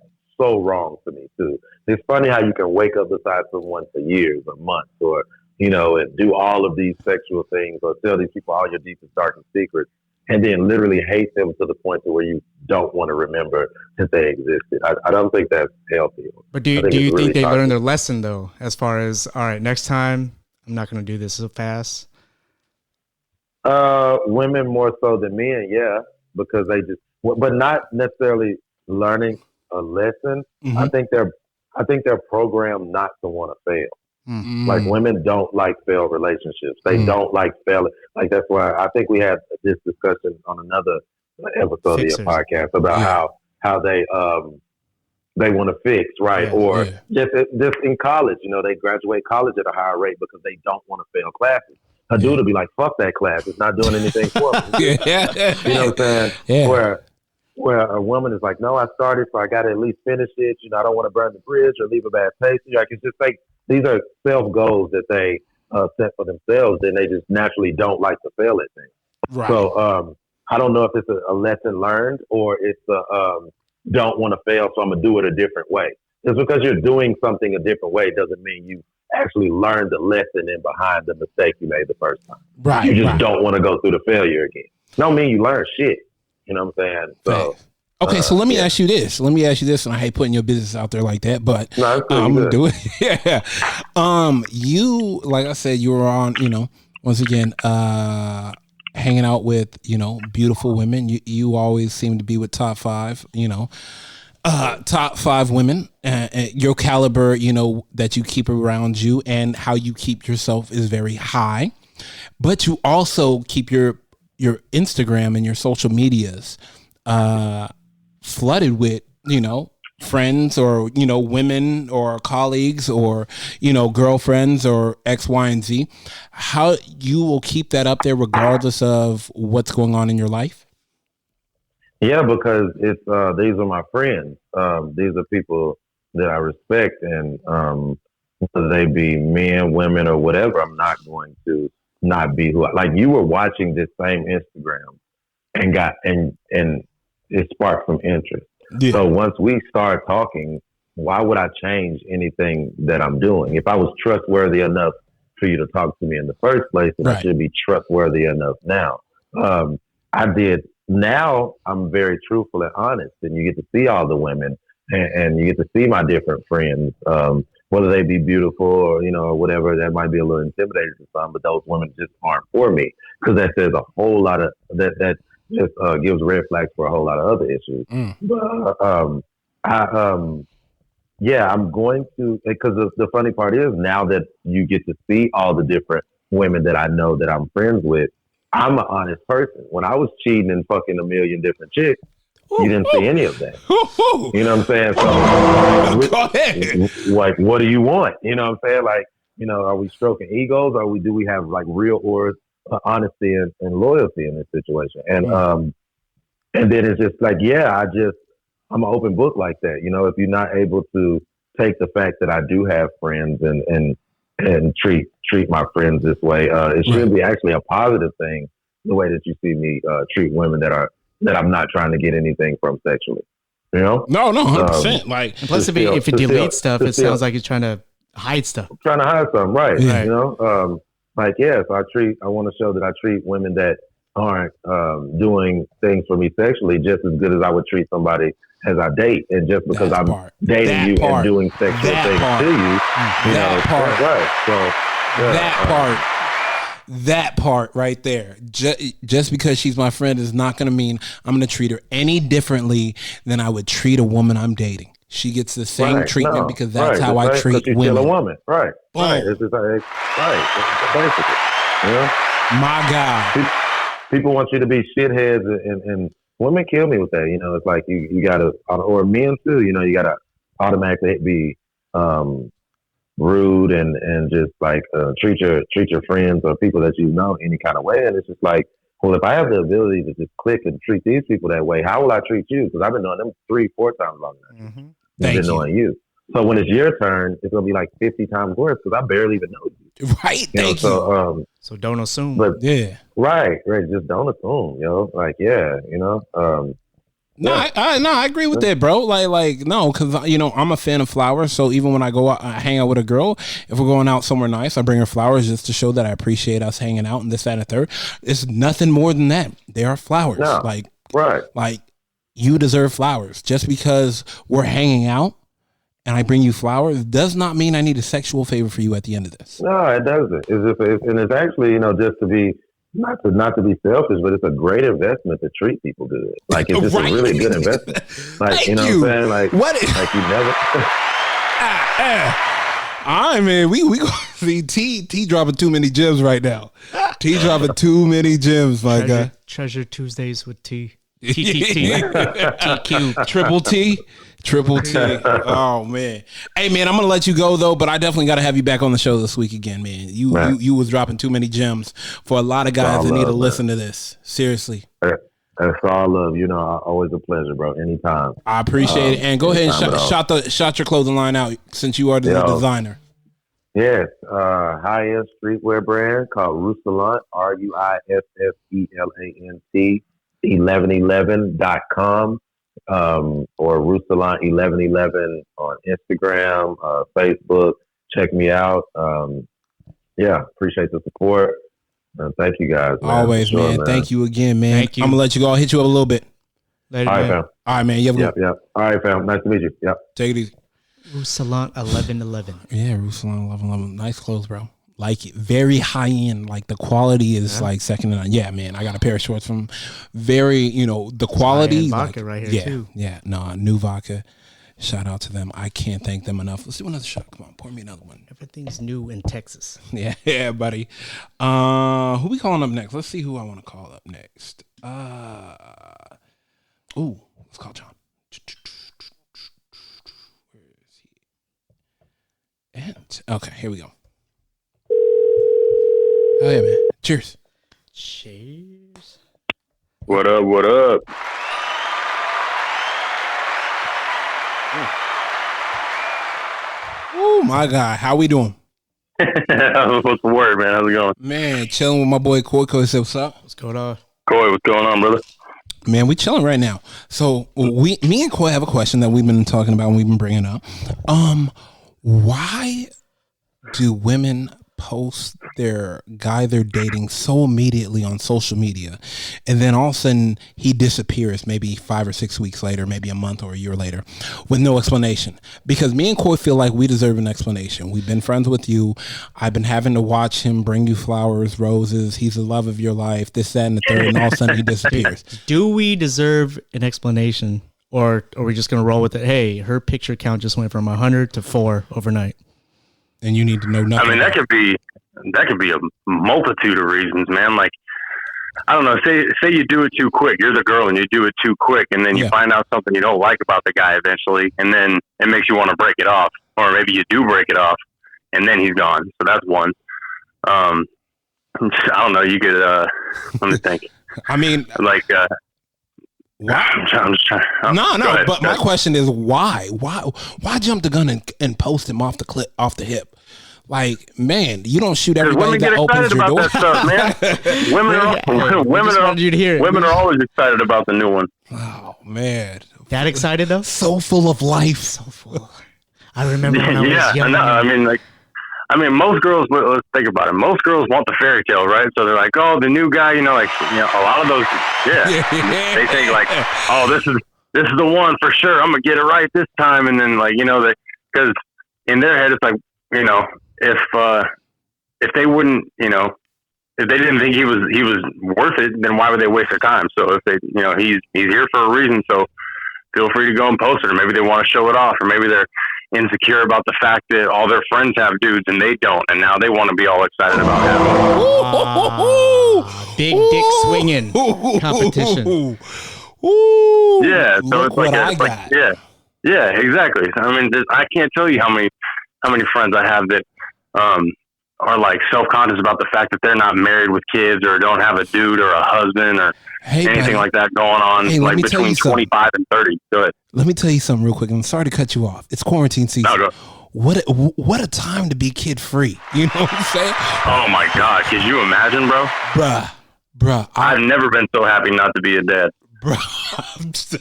so wrong to me too. It's funny how you can wake up beside someone for years or months, or you know, and do all of these sexual things, or tell these people all your deepest, darkest secrets, and then literally hate them to the point to where you don't want to remember that they existed. I don't think that's healthy. But do you think they learned their lesson though? As far as, all right, next time I'm not going to do this so fast. Women more so than men, yeah. because they just, but not necessarily learning a lesson. Mm-hmm. I think they're programmed not to want to fail. Mm-hmm. Like women don't like failed relationships. They don't like failing. Like that's why I think we had this discussion on another episode of your podcast about how they want to fix, right? Or just in college, you know, they graduate college at a higher rate because they don't want to fail classes. A dude will be like, fuck that class. It's not doing anything for me. You know what I'm saying? Yeah. Where a woman is like, no, I started, so I got to at least finish it. You know, I don't want to burn the bridge or leave a bad taste. Like, it's just like, these are self goals that they set for themselves, and they just naturally don't like to fail at things. Right. So I don't know if it's a lesson learned or it's don't want to fail, so I'm going to do it a different way. Just because you're doing something a different way doesn't mean you actually learned the lesson in behind the mistake you made the first time. Right. You just don't want to go through the failure again. Don't mean you learn shit. You know what I'm saying? So, okay, so let me ask you this. And I hate putting your business out there like that, but I'm gonna do it. You, like I said, you were on, you know, once again, hanging out with, you know, beautiful women. You always seem to be with top 5, you know, top 5 women. Your caliber, you know, that you keep around you and how you keep yourself is very high, but you also keep your Instagram and your social medias flooded with, you know, friends or, you know, women or colleagues or, you know, girlfriends or X, Y, and Z. How you will keep that up there regardless of what's going on in your life? Yeah, because it's these are my friends. These are people that I respect, and whether they be men, women, or whatever, I'm not going to not be who like you were watching this same Instagram and it sparked some interest. Yeah. So once we start talking, why would I change anything that I'm doing? If I was trustworthy enough for you to talk to me in the first place, then I should be trustworthy enough now. I did. Now I'm very truthful and honest, and you get to see all the women and you get to see my different friends, whether they be beautiful or, you know, or whatever. That might be a little intimidating to some, but those women just aren't for me, because that says a whole lot of that just gives red flags for a whole lot of other issues. But I'm going to, because the funny part is now that you get to see all the different women that I know that I'm friends with, I'm an honest person. When I was cheating and fucking a million different chicks, you didn't see any of that. You know what I'm saying? So, go ahead. Like, what do you want? You know what I'm saying? Like, you know, are we stroking egos, or do we have like real or honesty and loyalty in this situation? And then it's just like, I'm an open book like that. You know, if you're not able to take the fact that I do have friends and treat my friends this way, it should be actually a positive thing, the way that you see me treat women that I'm not trying to get anything from sexually. You know? No, 100%. Like, plus if it deletes stuff, it sounds like he's trying to hide stuff. Trying to hide something, right? Yeah. You know, so I want to show that I treat women that aren't doing things for me sexually just as good as I would treat somebody as I date. And just because I'm dating you and doing sexual things to you, right? So that part right there, just because she's my friend is not going to mean I'm going to treat her any differently than I would treat a woman I'm dating. She gets the same treatment because that's how I treat women. Kill a woman, right? It's just right. Basically, you know? My God, people want you to be shitheads, and women kill me with that. You know, it's like you got to, or men too. You know, you got to automatically be rude and just like treat your friends or people that you know any kind of way. And it's just like, well, if I have the ability to just click and treat these people that way, how will I treat you? Because I've been knowing them 3-4 times longer than I've been knowing you. So when it's your turn, it's gonna be like 50 times worse because I barely even know you. Right. Thank you. So don't assume. But right. Just don't assume. Like you know. No, I agree with that, bro. Like no, because you know I'm a fan of flowers. So even when I go out, I hang out with a girl, if we're going out somewhere nice, I bring her flowers just to show that I appreciate us hanging out and this, that, and the third. It's nothing more than that. They are flowers. No. Like you deserve flowers. Just because we're hanging out and I bring you flowers does not mean I need a sexual favor for you at the end of this. No, it doesn't. And it's actually, you know, just to be not to be selfish, but it's a great investment to treat people good. Like it's just a really good investment. Like you know what I'm saying? Like like you never. All right, man. We go see T dropping too many gems right now. T dropping too many gems, my guy. Treasure Tuesdays with T. TQ. Triple T. Oh man. Hey man, I'm gonna let you go though, but I definitely gotta have you back on the show this week again, man. You was dropping too many gems for a lot of guys that need to listen to this. Seriously. That's all love. You know, always a pleasure, bro. Anytime. I appreciate it. And go ahead and shout your clothing line out since you are the designer. Yes, high-end streetwear brand called Russalant, RUSSELANT, 1111.com, or Russalant1111 on Instagram, Facebook. Check me out. Appreciate the support. Thank you guys, man. Always, man. Thank you again, man. Thank you. I'm gonna let you go. I'll hit you up a little bit. Later, all right, man. fam. All right, man. You have a Yep. All right, fam. Nice to meet you. Yep. Take it easy. Russalant 1111. Yeah, Russalant 1111. Nice clothes, bro. Like it. Very high end. Like the quality is like second to none. Yeah, man. I got a pair of shorts from very, the quality. Vodka right here, too. Yeah. No, New Vodka. Shout out to them. I can't thank them enough. Let's do another shot. Come on, pour me another one. Everything's new in Texas. Yeah, buddy. Who we calling up next? Let's see who I want to call up next. Let's call John. Where is he? And okay, here we go. Oh yeah, man. Cheers. Cheers. What up? What up? Oh my God, how we doing? What's the word, man? How's it going? Man, chilling with my boy Coy. Coy, what's up? What's going on? Coy, what's going on, brother? Man, we chilling right now. So me and Coy have a question that we've been talking about and we've been bringing up. Why do women post their guy they're dating so immediately on social media, and then all of a sudden he disappears maybe 5 or 6 weeks later, maybe a month or a year later, with no explanation? Because me and Coy feel like we deserve an explanation. We've been friends with you. I've been having to watch him bring you flowers, roses. He's the love of your life, this, that, and the third, and all of a sudden he disappears. Do we deserve an explanation, or are we just going to roll with it? Hey, her picture count just went from 100 to 4 overnight. And you need to know nothing. I mean, that could be a multitude of reasons, man. Like, I don't know. Say you do it too quick. You're the girl, and you do it too quick, and then you find out something you don't like about the guy eventually, and then it makes you want to break it off, or maybe you do break it off, and then he's gone. So that's one. I don't know. You could. Let me think. I mean, like. I'm just trying. No. But my question is, why? Why jump the gun and post him off the hip? Like, man, you don't shoot everybody that opens your door. Stuff, man. Women are always excited about the new one. Oh man, that excited though? So full of life. So full. I remember when I was young. I mean, most girls. Let's think about it. Most girls want the fairy tale, right? So they're like, "Oh, the new guy." A lot of those. Yeah. They think like, "Oh, this is the one for sure. I'm gonna get it right this time." And then because in their head it's like, if they wouldn't, if they didn't think he was worth it, then why would they waste their time? So if they, he's here for a reason. So feel free to go and post it, or maybe they want to show it off, or maybe they're insecure about the fact that all their friends have dudes and they don't, and now they want to be all excited about him. Big dick swinging competition. Yeah, so it's like yeah, exactly. I mean, I can't tell you how many friends I have that are like self-conscious about the fact that they're not married with kids, or don't have a dude or a husband or anything like that going on, like between 25 and 30. Go ahead. Let me tell you something real quick. I'm sorry to cut you off. It's quarantine season. No, what a time to be kid free. You know what I'm saying? Oh my God. Could you imagine, bro? Bruh. I've never been so happy not to be a dad. Bro.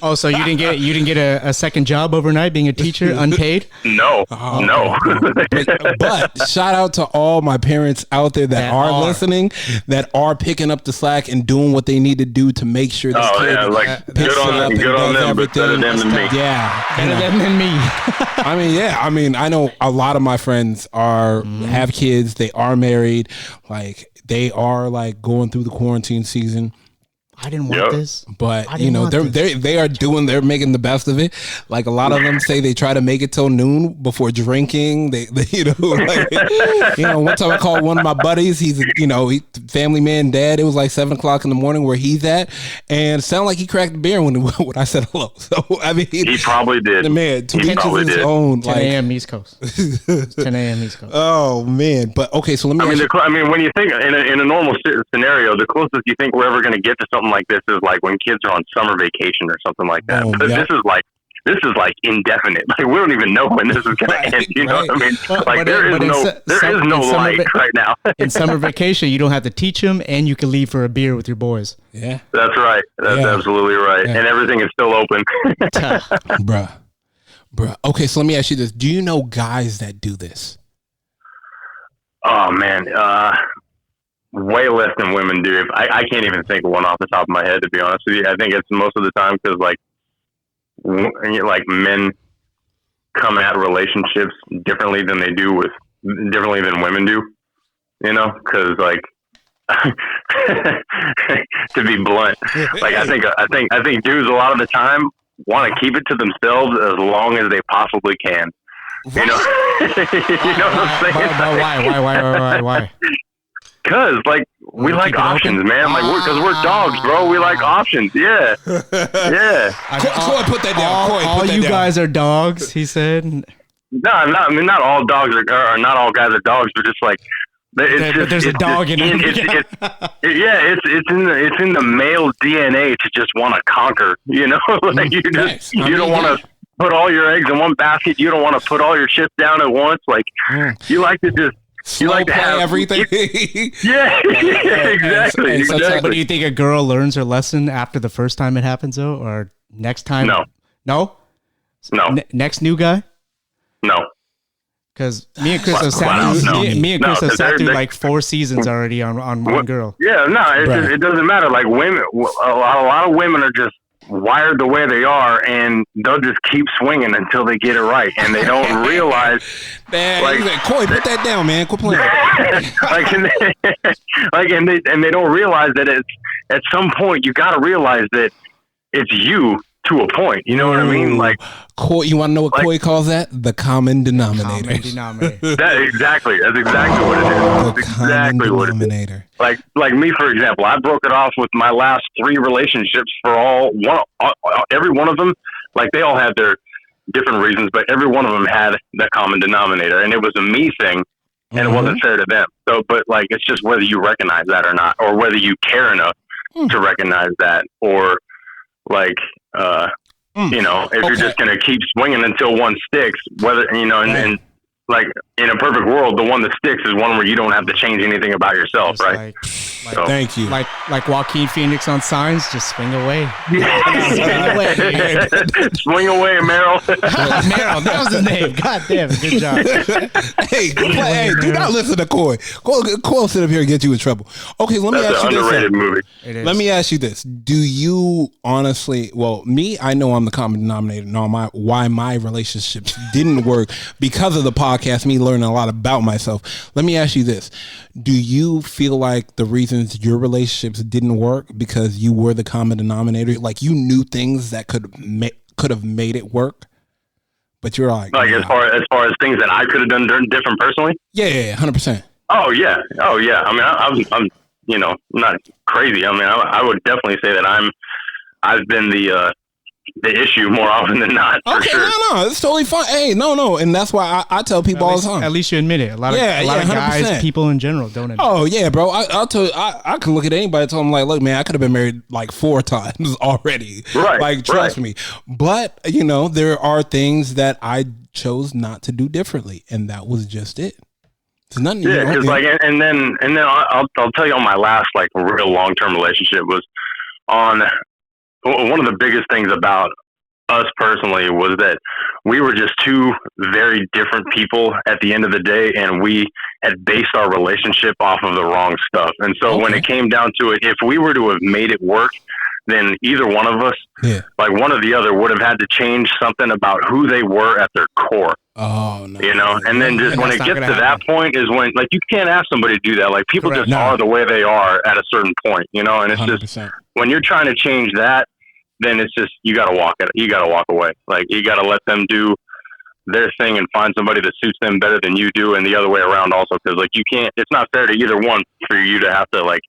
Oh, so you didn't get a second job overnight being a teacher, unpaid? No. But shout out to all my parents out there that are listening, that are picking up the slack and doing what they need to do to make sure this kid good on them, but better them than me. Yeah, better them than me. I mean, I know a lot of my friends have kids, they are married, like they are like going through the quarantine season. I didn't want this, but they're making the best of it. Like a lot of them say they try to make it till noon before drinking. They one time I called one of my buddies. He's family man, dad. It was like 7:00 in the morning where he's at, and it sounded like he cracked the beer when I said hello. So I mean, he probably did. The man, to each his own. 10 a.m. East Coast. 10 a.m. East Coast. Oh man, but okay. So let me. I mean, when you think in a normal scenario, the closest you think we're ever going to get to something like this is like when kids are on summer vacation or something like that. But this is like indefinite. Like we don't even know when this is going to end. You know what I mean? Like there is no light right now. In summer vacation, you don't have to teach them, and you can leave for a beer with your boys. Yeah, that's right. That's absolutely right. Yeah. And everything is still open. Bruh. Okay, so let me ask you this: do you know guys that do this? Oh man. Way less than women do. I can't even think of one off the top of my head, to be honest with you. I think it's most of the time because like men come at relationships differently than women do. You know, because like to be blunt, like I think dudes a lot of the time want to keep it to themselves as long as they possibly can. You know, you know what I'm saying? Why? Because, like, we like options, man. Like, because we're dogs, bro. We like options. Yeah. Yeah. Coy, put that down. All you guys are dogs, he said. Not all dogs are not all guys are dogs, but just like, but there's a dog in it. It's in the male DNA to just want to conquer, you know? Like, you don't want to put all your eggs in one basket. You don't want to put all your chips down at once. Like, you like to just, you like to have everything. Yeah, exactly. But do you think a girl learns her lesson after the first time it happens, though, or next time? No. Next new guy? No. Because me and Chris have sat through like 4 seasons already on one girl. Yeah, it doesn't matter. Like women, a lot of women are just wired the way they are, and they'll just keep swinging until they get it right, and they don't realize. Coy, put that down, man. Quit playing. and they don't realize that it's at some point you got to realize that it's you to a point. You know what I mean? Like, Coy, you want to know what Coy calls that? The common denominator. That's exactly what it is. That's exactly what it is. Like me, for example, I broke it off with my last 3 relationships every one of them. Like, they all had their different reasons, but every one of them had that common denominator, and it was a me thing, and it wasn't fair to them. So, but like, it's just whether you recognize that or not, or whether you care enough to recognize that, or like, you know, if you're just going to keep swinging until one sticks, whether, you know, and like in a perfect world, the one that sticks is one where you don't have to change anything about yourself, right? So, thank you. Like Joaquin Phoenix on Signs, just swing away. Swing away, Meryl. Meryl, that was his name. God damn, good job. Hey, do not listen to Coy. Coy will sit up here and get you in trouble. Okay, let me ask you this. Underrated movie. Let me ask you this. Do you honestly, me, I know I'm the common denominator and why my relationships didn't work because of the podcast, me learning a lot about myself. Let me ask you this. Do you feel like the reasons your relationships didn't work because you were the common denominator? Like, you knew things that could have made it work, but you're like as far as things that I could have done different personally? Yeah, 100%. Oh yeah. I mean, I'm you know, not crazy. I mean, I would definitely say that I've been the issue more often than not. Okay, sure. No, it's totally fine. Hey, no, and that's why I tell people all the time. At least you admit it. A lot of guys, people in general, don't admit. Oh yeah, bro. I'll tell you. I can look at anybody and tell them, like, look, man, I could have been married like 4 times already. Right. Like, trust me. But you know, there are things that I chose not to do differently, and that was just it. It's nothing. Yeah, because like, and then I'll tell you, on my last like real long-term relationship was on one of the biggest things about us personally was that we were just two very different people at the end of the day, and we had based our relationship off of the wrong stuff. And so when it came down to it, if we were to have made it work, then either one of us, like one or the other, would have had to change something about who they were at their core. Oh, no. You know, and then just when it gets to that point is when, like, you can't ask somebody to do that. Like, people just are the way they are at a certain point, you know, and it's 100%. Just when you're trying to change that, then it's just, you got to walk it. You got to walk away. Like, you got to let them do their thing and find somebody that suits them better than you do, and the other way around also, because, like, you can't, it's not fair to either one for you to have to, like,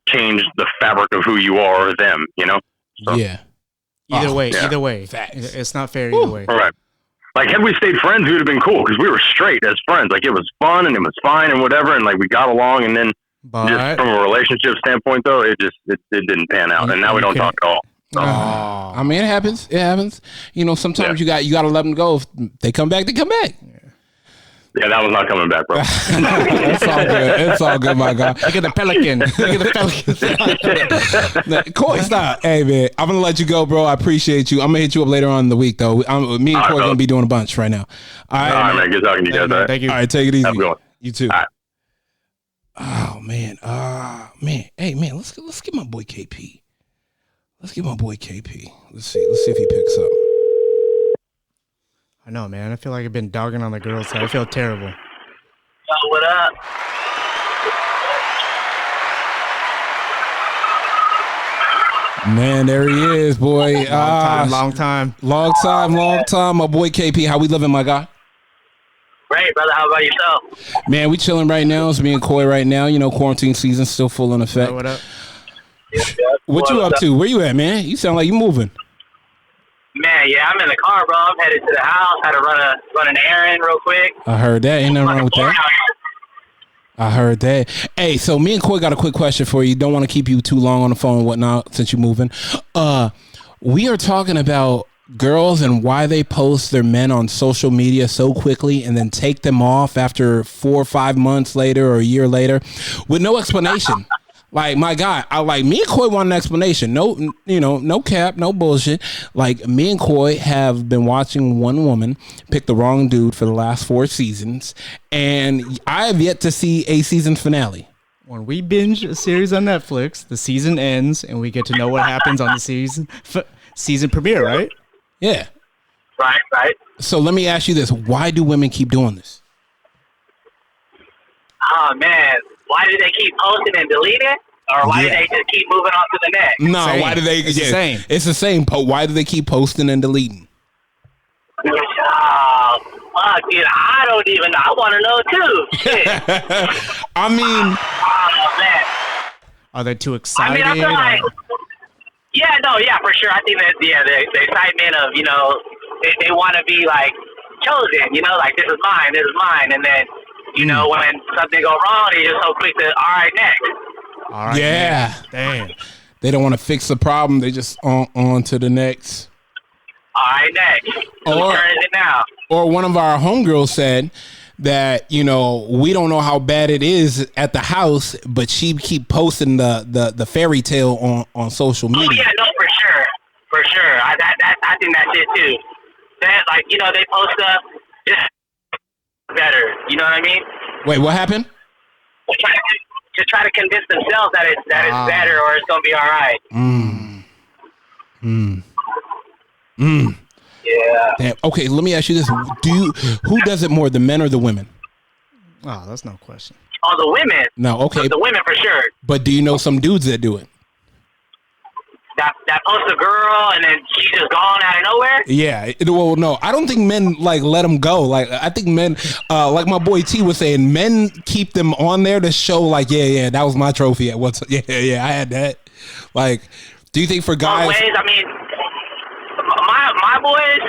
change the fabric of who you are or them, you know? So, Either way. Facts. It's not fair either way. All right. Like, had we stayed friends, we would have been cool because we were straight as friends. Like, it was fun and it was fine and whatever, and, like, we got along, and then just from a relationship standpoint, though, it didn't pan out, and now we don't talk at all. So. I mean, it happens. It happens. You know, sometimes you got to let them go. If they come back, they come back. Yeah, that was not coming back, bro. It's all good. It's all good, my God. Look at the pelican. Look at the pelican. Coy, stop. Hey, man, I'm going to let you go, bro. I appreciate you. I'm going to hit you up later on in the week, though. Me and Coy are going to be doing a bunch right now. All right, man. Good talking to you guys. All right. Thank you. All right, take it easy. Have a good one. You too. All right. Oh, man. Man. Hey, man, let's get my boy KP. Let's see if he picks up. I know, man. I feel like I've been dogging on the girls. I feel terrible. Yo, what up? Man, there he is, boy. Long time. My boy KP. How we living, my guy? Great, brother. How about yourself? Man, we chilling right now. It's me and Coy right now. You know, quarantine season still full in effect. What up? What you up to? Where you at, man? You sound like you moving. Man, yeah, I'm in the car, bro. I'm headed to the house. Had to run an errand real quick. I heard that. Ain't nothing wrong with that. I heard that. Hey, so me and Coy got a quick question for you. Don't want to keep you too long on the phone and whatnot since you're moving. We are talking about girls and why they post their men on social media so quickly and then take them off after 4 or 5 months later or a year later with no explanation. Like, my God, me and Coy want an explanation. No, no cap, no bullshit. Like, me and Coy have been watching one woman pick the wrong dude for the last 4 seasons, and I have yet to see a season finale. When we binge a series on Netflix, the season ends, and we get to know what happens on the season premiere, right? Yeah. Right. So let me ask you this. Why do women keep doing this? Oh, man. Why do they keep posting and deleting? Or why do they just keep moving on to the next? No, why do they? It's the same. It's the same. But why do they keep posting and deleting? Oh, fuck, dude. I don't even know. I want to know, too. Shit. I mean... Oh, man. Are they too excited? I feel like... Yeah, for sure. I think that, the excitement of, they want to be, like, chosen, like, this is mine. And then, when something go wrong, they're just so quick to, all right, next. All right, yeah. Damn. They don't want to fix the problem. They just on to the next. All right, next. Whose turn is it now? Or one of our homegirls said that, we don't know how bad it is at the house, but she keep posting the fairy tale on social media. Oh, yeah, no, for sure. I think that's it, too. That, like, they post stuff just better. You know what I mean? Wait, what happened? To try to convince themselves that it's better or it's gonna be all right. Yeah. Damn. Okay, let me ask you this: who does it more, the men or the women? Oh, that's no question. Oh, the women. No, okay. The women for sure. But do you know some dudes that do it? That posts a girl and then she's just gone out of nowhere? Yeah. Well, no, I don't think men let them go. Like, I think men, like my boy T was saying, men keep them on there to show like, yeah, that was my trophy at what's. Yeah, I had that. Like, do you think for guys? Ways, I mean, my boys,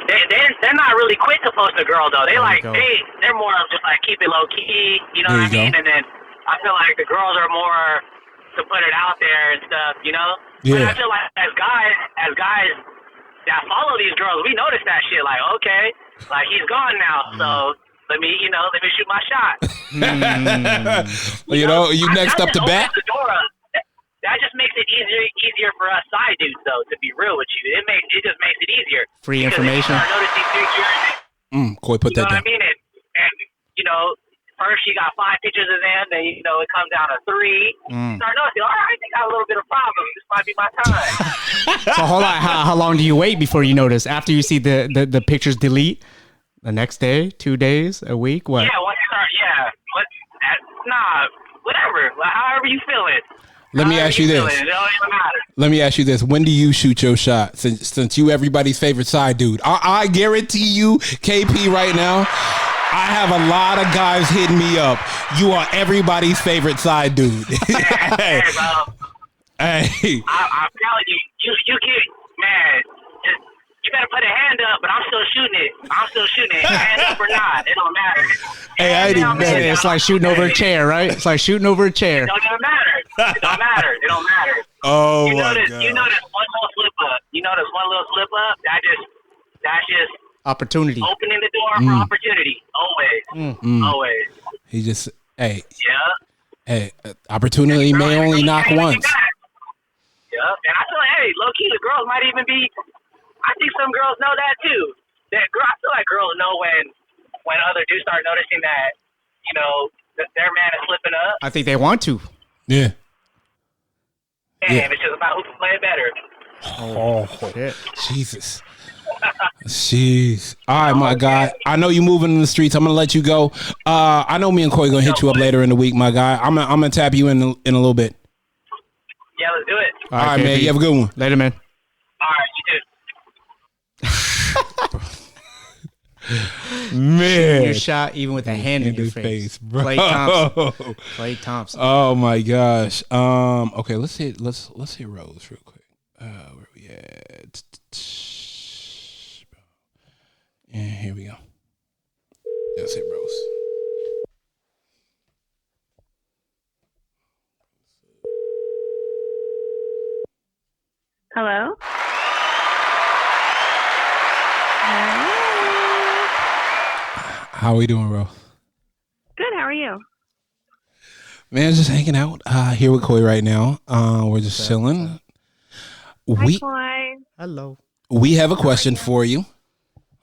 they're not really quick to post a girl though. They're more of just like keep it low key. You know what I mean? And then I feel like the girls are more to put it out there and stuff. Yeah. But I feel like as guys that follow these girls, we notice that shit. Like, okay, like he's gone now, so let me shoot my shot. You next up to bat. That just makes it easier easier for us side dudes, though. To be real with you, it just makes it easier. Free information. Start noticing pictures. Koi, put that down. You know what I mean? And you know, first you got 5 pictures of them, then you know it comes down to 3. Start noticing. All right, they got a little bit of problem. This might be my time. So hold on. How long do you wait before you notice? After you see the pictures delete, the next day, 2 days, a week, what? Yeah, once you start, whatever. However you feel it. Let me ask you this. It don't even matter. Let me ask you this. When do you shoot your shot? Since you everybody's favorite side dude. I guarantee you, KP, right now, I have a lot of guys hitting me up. You are everybody's favorite side dude. Hey, bro. Hey. I'm telling you, you get, man, you better put a hand up, but I'm still shooting it. Hand up or not, it don't matter. Hey, I ain't even mad. It's like shooting over a chair, right? It's like shooting over a chair. It don't matter. It don't matter. Oh, you my notice, God. You notice one little slip up. That's just opportunity. Opening the door for opportunity. Always. He just, hey. Yeah. Hey, opportunity may only knock once. Yeah. And I feel like, hey, low key, the girls might even be. I think some girls know that too. I feel like girls know when other dudes start noticing that, you know, that their man is slipping up. I think they want to. Yeah. And it's just about who can play it better. Oh, shit. Jesus. Jeez. All right, my guy. I know you moving in the streets. I'm gonna let you go. I know me and Koi gonna hit you up later in the week, my guy. I'm gonna tap you in a little bit. Yeah, let's do it. All right, man. You have a good one. Later, man. All right, you too. Man, your shot even with a hand in your face, bro. Clay Thompson. Oh my gosh. Okay, let's hit Rose real quick. Where we at? And here we go. Let's hit Rose. Hello? How we doing, Rose? Good, how are you? Man, just hanging out here with Koi right now. We're just chilling. Hi, Koi. Hello. We have a question for you.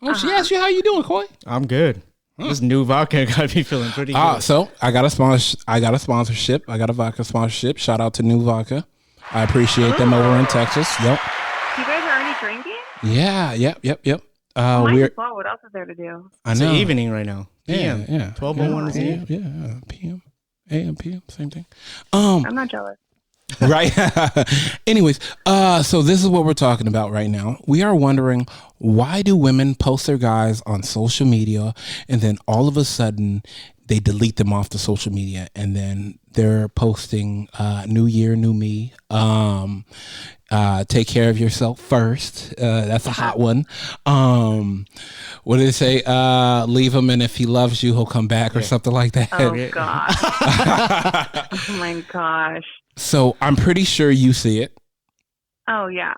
Oh, she asked you how you doing, Koi? I'm good. This new vodka got me feeling pretty good. So I got a sponsorship. I got a vodka sponsorship. Shout out to New Vodka. I appreciate them over in Texas. Yep. You guys are already drinking? Yeah. Yep. Might as well. What else is there to do? I know. It's evening right now. PM. Yeah. 12:01 is PM. Yeah. PM. AM. PM. Same thing. I'm not jealous. Right. Anyways, so this is what we're talking about right now. We are wondering, why do women post their guys on social media and then all of a sudden they delete them off the social media, and then they're posting new year, new me. Take care of yourself first. That's a hot one. What did it say? Leave him, and if he loves you, he'll come back, or something like that. Oh, God. Oh, my gosh. So I'm pretty sure you see it. Oh, yeah.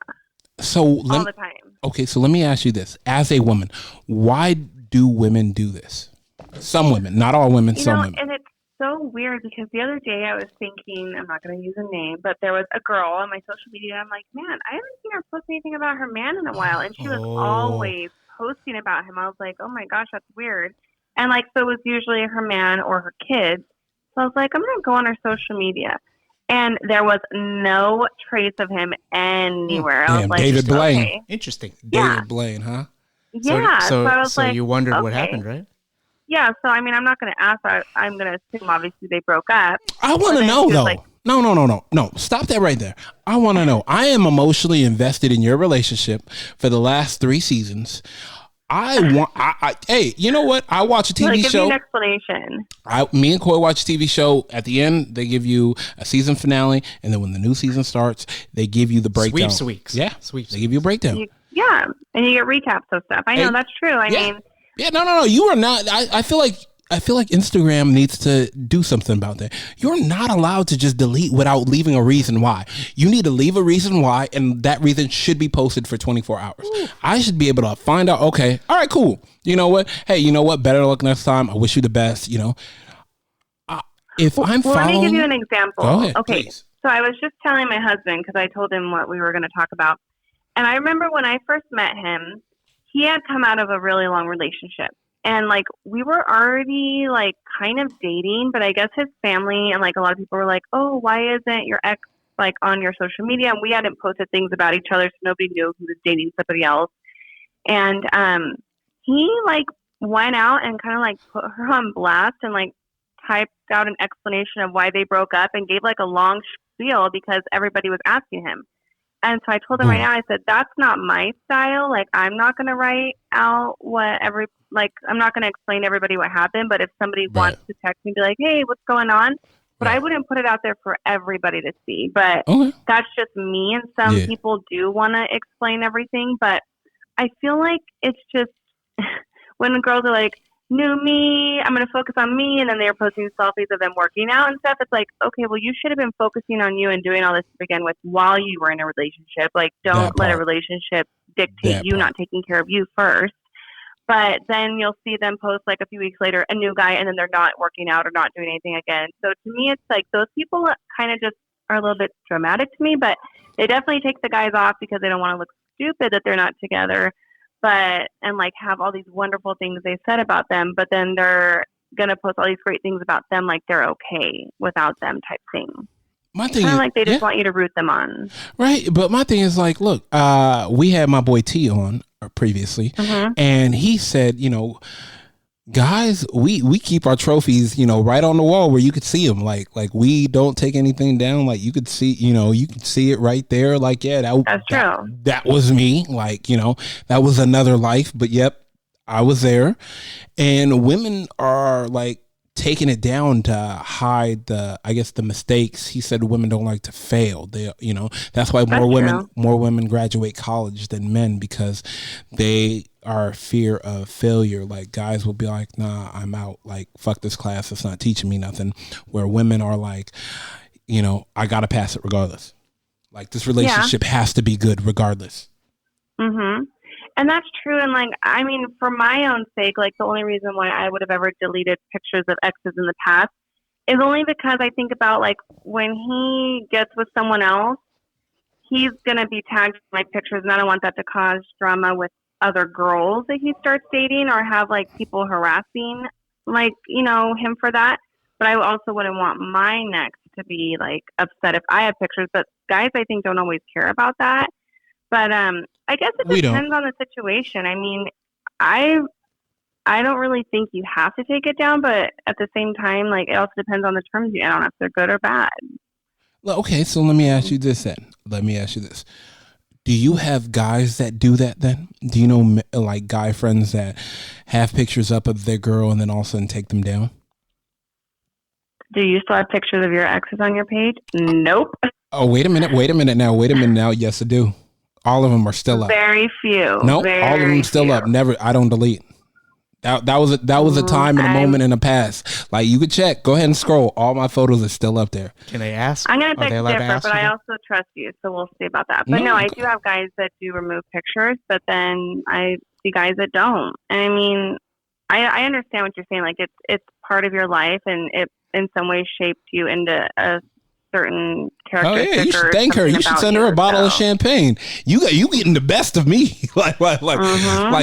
So all the time. Okay, so let me ask you this. As a woman, why do women do this? Some women, not all women, some women. And it's so weird because the other day I was thinking, I'm not going to use a name, but there was a girl on my social media. I'm like, man, I haven't seen her post anything about her man in a while. And she was always posting about him. I was like, oh my gosh, that's weird. And like, so it was usually her man or her kids. So I was like, I'm going to go on her social media. And there was no trace of him anywhere. I was like, David Blaine. Okay. Interesting. David Blaine, huh? Yeah. So I was like, you wondered what okay. happened, right? Yeah, so I mean, I'm not going to ask. I'm going to assume, obviously, they broke up. I want to know, though. No. Stop that right there. I want to know. I am emotionally invested in your relationship for the last 3 seasons. Hey, you know what? I watch a TV show. Give me an explanation. Me and Koi watch a TV show. At the end, they give you a season finale, and then when the new season starts, they give you the breakdown. Sweeps. Yeah, they give you a breakdown. Yeah, and you get recaps of stuff. I know that's true. I mean. Yeah, no. You are not. I feel like Instagram needs to do something about that. You're not allowed to just delete without leaving a reason why. You need to leave a reason why, and that reason should be posted for 24 hours. Ooh. I should be able to find out, okay, all right, cool. You know what? Hey, you know what? Better luck next time. I wish you the best, you know. If I'm following... Let me give you an example. Go ahead, okay, please. So I was just telling my husband, because I told him what we were going to talk about. And I remember when I first met him, he had come out of a really long relationship. And like, we were already like kind of dating, but I guess his family and like a lot of people were like, oh, why isn't your ex like on your social media? And we hadn't posted things about each other, so nobody knew he was dating somebody else. And he like went out and kind of like put her on blast and like typed out an explanation of why they broke up and gave like a long spiel because everybody was asking him. And so I told him right now, I said, that's not my style. Like, I'm not going to write out I'm not going to explain to everybody what happened. But if somebody wants to text me and be like, hey, what's going on? But I wouldn't put it out there for everybody to see. But that's just me. And some people do want to explain everything. But I feel like it's just when the girls are like, new me, I'm going to focus on me. And then they're posting selfies of them working out and stuff. It's like, okay, well, you should have been focusing on you and doing all this to begin with while you were in a relationship. Like, don't let a relationship dictate you not taking care of you first. But then you'll see them post like a few weeks later, a new guy, and then they're not working out or not doing anything again. So to me, it's like those people kind of just are a little bit dramatic to me, but they definitely take the guys off because they don't want to look stupid that they're not together. And like have all these wonderful things they said about them, but then they're going to post all these great things about them like they're okay without them type thing. My thing is like they just want you to root them on. Right. But my thing is like, look, we had my boy T on previously, and he said, you know, guys, we keep our trophies, you know, right on the wall where you could see them. Like we don't take anything down. Like you could see, you know, you could see it right there. Like, yeah, that's true. That was me. Like, you know, that was another life. But yep, I was there. And women are like taking it down to hide the mistakes. He said women don't like to fail. They, you know, that's why more women graduate college than men, because they are fear of failure. Like guys will be like, nah, I'm out. Like, fuck this class. It's not teaching me nothing. Where women are like, you know, I got to pass it regardless. Like this relationship has to be good regardless. And that's true. And like, I mean, for my own sake, like the only reason why I would have ever deleted pictures of exes in the past is only because I think about like when he gets with someone else, he's going to be tagged in my pictures, and I don't want that to cause drama with other girls that he starts dating or have like people harassing like, you know, him for that. But I also wouldn't want my next to be like upset if I have pictures. But guys, I think, don't always care about that. But I guess it depends on the situation. I mean, I don't really think you have to take it down, but at the same time, like it also depends on the terms you add on if they're good or bad. Well, okay, so let me ask you this then. Do you have guys that do that then? Do you know like guy friends that have pictures up of their girl and then all of a sudden take them down? Do you still have pictures of your exes on your page? Nope. Oh, wait a minute now. Yes, I do. All of them are still up. Very few. No, all of them still up. Never. I don't delete. That was a time and a moment in the past. Like you could check. Go ahead and scroll. All my photos are still up there. Can they ask? I'm gonna beg to differ, but I also trust you, so we'll see about that. But no, I do have guys that do remove pictures, but then I see guys that don't. And I mean, I understand what you're saying. Like it's part of your life, and it in some ways shaped you into a certain characteristic. Oh yeah, you should thank her. You should send her a bottle of champagne. You getting the best of me. like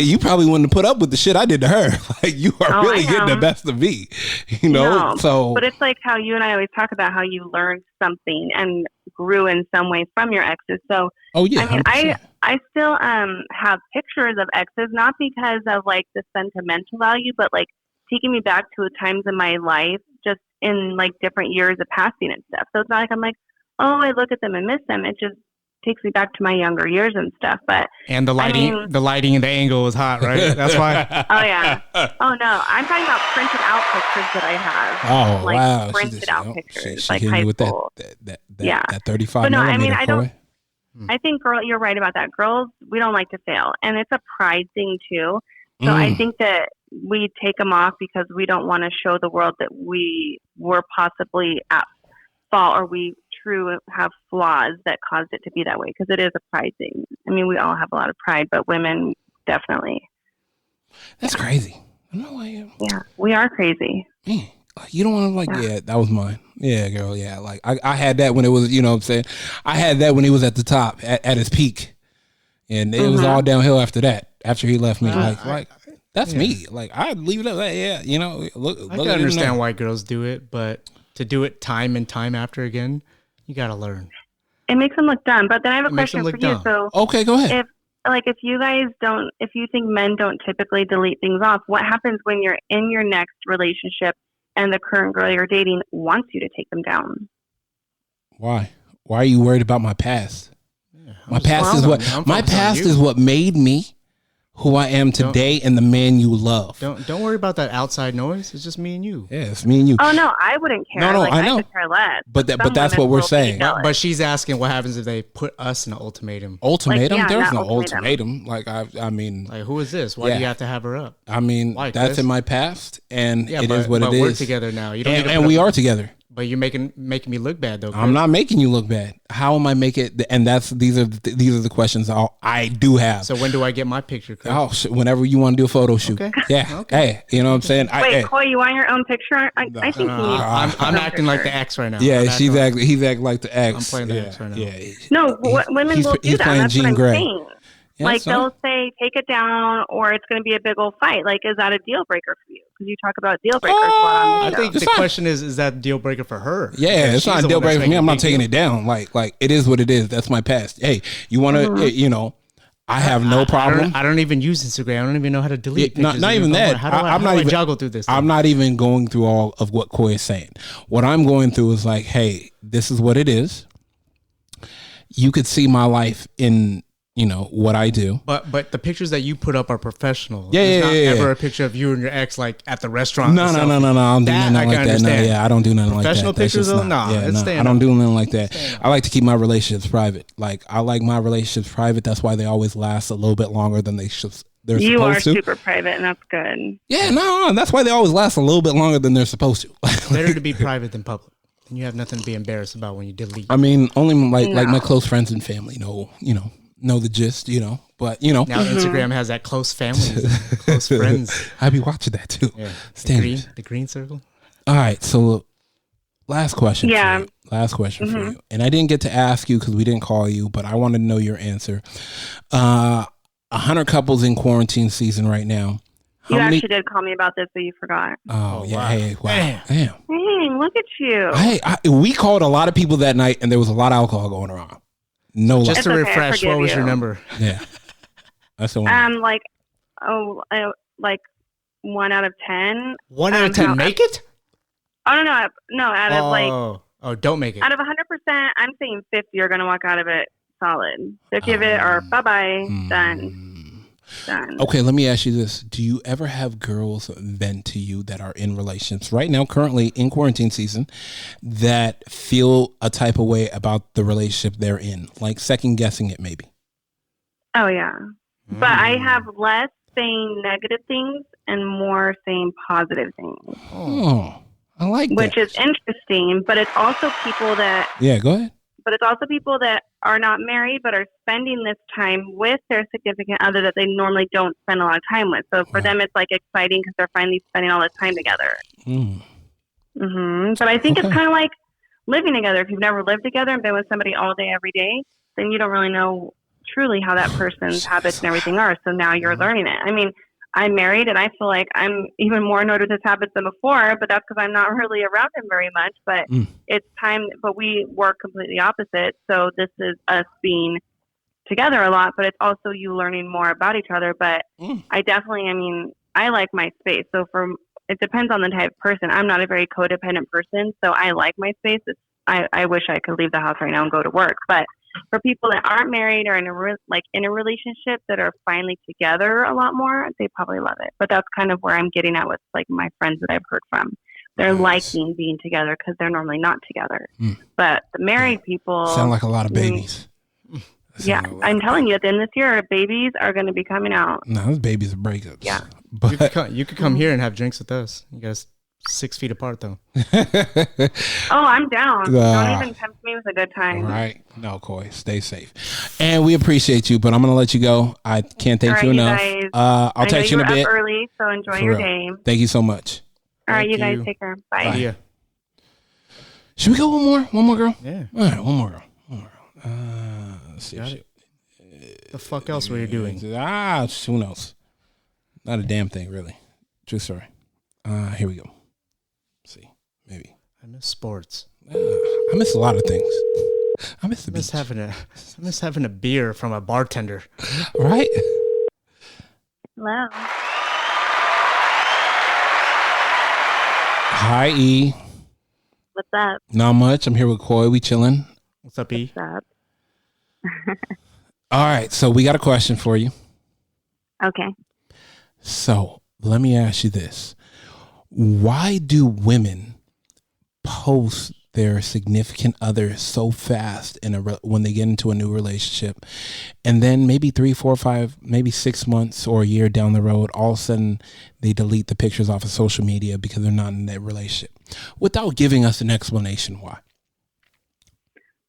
you probably wouldn't have put up with the shit I did to her. Like you are really getting the best of me. You know. No, so, but it's like how you and I always talk about how you learned something and grew in some way from your exes. So oh yeah, I mean, 100%. I still have pictures of exes, not because of like the sentimental value, but like taking me back to times in my life, just in like different years of passing and stuff. So it's not like I'm like, oh, I look at them and miss them. It just takes me back to my younger years and stuff. But and the lighting, and the angle is hot, right? That's why. Oh yeah. Oh no, I'm talking about printed out pictures that I have. Oh like, wow, printed out pictures, she like hit high you with school. that 35. But no, I mean, I don't. Corey. I think, girl, you're right about that. Girls, we don't like to fail, and it's a pride thing too. So I think that we take them off because we don't want to show the world that we were possibly at fault or we have flaws that caused it to be that way, because it is a pride thing. I mean, we all have a lot of pride, but women definitely. That's crazy. I don't know why. Yeah, we are crazy. Like, you don't want to like, yeah, that was mine. Yeah, girl. Yeah. Like I had that when it was, you know what I'm saying? I had that when he was at the top at his peak, and it was all downhill after that, after he left me. Like that's me. Like I'd leave it up. Like, yeah. You know, look I can understand why girls do it, but to do it time and time after again, you got to learn. It makes them look dumb. But then I have a question for you. So okay, go ahead. If you guys don't, if you think men don't typically delete things off, what happens when you're in your next relationship and the current girl you're dating wants you to take them down? Why? Why are you worried about my past? Yeah, my past is what made me who I am today and the man you love. Don't worry about that outside noise. It's just me and you. Yeah, it's me and you. Oh no, I wouldn't care. No, like, I know. I could care less. But that's what we're saying. But she's asking what happens if they put us in an ultimatum. Ultimatum? Like, There's no ultimatum. Like I mean, like who is this? Why do you have to have her up? I mean, Why, that's Chris? In my past, and it is what it is. We're together now. You don't and we are together. But you're making me look bad though. Chris. I'm not making you look bad. How am I making it? And these are the questions I do have. So when do I get my picture, Chris? Oh, whenever you want to do a photo shoot. Okay. Yeah. Okay. Hey, you know what I'm saying? Wait, Coy, you want your own picture? I think you need. I'm acting like the X right now. Yeah, he's acting like the X. I'm playing the X right now. Yeah. No, women will do that. That's what I'm saying. Yeah, like they'll say, take it down, or it's going to be a big old fight. Like, is that a deal breaker for you? Because you talk about deal breakers. I think the question is that a deal breaker for her? Yeah, it's not a deal breaker for me. I'm not taking it down. Like it is what it is. That's my past. Hey, you want to, you know, I have no problem. I don't even use Instagram. I don't even know how to delete pictures. Not even that. How do I juggle through this thing? I'm not even going through all of what Coy is saying. What I'm going through is like, hey, this is what it is. You could see my life in, you know, what I do. But the pictures that you put up are professional. Yeah, There's not ever a picture of you and your ex like at the restaurant. No. I don't do nothing like that. No, I don't do nothing like that. Professional pictures though? No, I don't do nothing like that. I like to keep my relationships private. Like I like my relationships private. That's why they always last a little bit longer than they're supposed to. You are super private, and that's good. Yeah, no, that's why they always last a little bit longer than they're supposed to. Better to be private than public. And you have nothing to be embarrassed about when you delete. I mean, only like my close friends and family know the gist, you know. But you know, now Instagram has that close family, close friends. I be watching that too. Yeah, the green circle. All right, so last question. Yeah, for you. Last question for you, and I didn't get to ask you because we didn't call you, but I wanted to know your answer. 100 couples in quarantine season right now. You actually did call me about this, but you forgot. Oh yeah, wow. Hey, wow, damn. Dang, look at you. Hey, we called a lot of people that night, and there was a lot of alcohol going around. No, just to refresh, what was your number? Yeah, that's the one. Like 1 out of 10. 1 out of 10 make it? Oh no! Out of don't make it. Out of 100%, I'm saying 50 are going to walk out of it solid. 50 of it are bye done. Okay, let me ask you this: do you ever have girls vent to you that are in relationships right now, currently in quarantine season, that feel a type of way about the relationship they're in, like second guessing it maybe? Oh yeah, but I have less saying negative things and more saying positive things. Oh, I like that. Which is interesting, but it's also people that... Yeah, go ahead. But it's also people that are not married but are spending this time with their significant other that they normally don't spend a lot of time with. So for them, it's like exciting because they're finally spending all this time together. But I think it's kind of like living together. If you've never lived together and been with somebody all day, every day, then you don't really know truly how that person's habits and everything are. So now you're learning it. I mean, I'm married and I feel like I'm even more annoyed with his habits than before, but that's because I'm not really around him very much. But it's time, but we work completely opposite. So this is us being together a lot, but it's also you learning more about each other. But I definitely, I mean, I like my space. So it depends on the type of person. I'm not a very codependent person, so I like my space. I wish I could leave the house right now and go to work. But for people that aren't married or in a relationship that are finally together a lot more, they probably love it. But that's kind of where I'm getting at with like my friends that I've heard from. They're liking being together because they're normally not together. But the married people sound like a lot of babies. Yeah, I'm telling you, at the end of this year, babies are going to be coming out. No, those babies are breakups. Yeah, but you could come here and have drinks with us. You guys 6 feet apart though. Oh, I'm down. Don't even tempt me with a good time. All right. No, Coy, stay safe. And we appreciate you, but I'm going to let you go. I can't thank you enough. Guys, I'll text you in a bit. Up early, so enjoy your day. Thank you so much. All right, you guys take care. Bye. Bye. Yeah. Should we go one more? One more girl? Yeah. All right, one more girl. Let's see. The fuck else were you doing? Who knows? Not a damn thing, really. True story. Here we go. Let's see. Maybe. I miss sports. I miss a lot of things. I miss the beach. I miss having a beer from a bartender. Right? Hello. Hi, E. What's up? Not much. I'm here with Koi. We chilling. What's up, E? What's up? All right. So we got a question for you. Okay. So let me ask you this. Why do women post their significant other so fast when they get into a new relationship, and then maybe 3, 4, 5, maybe 6 months or a year down the road, all of a sudden they delete the pictures off of social media because they're not in that relationship, without giving us an explanation why?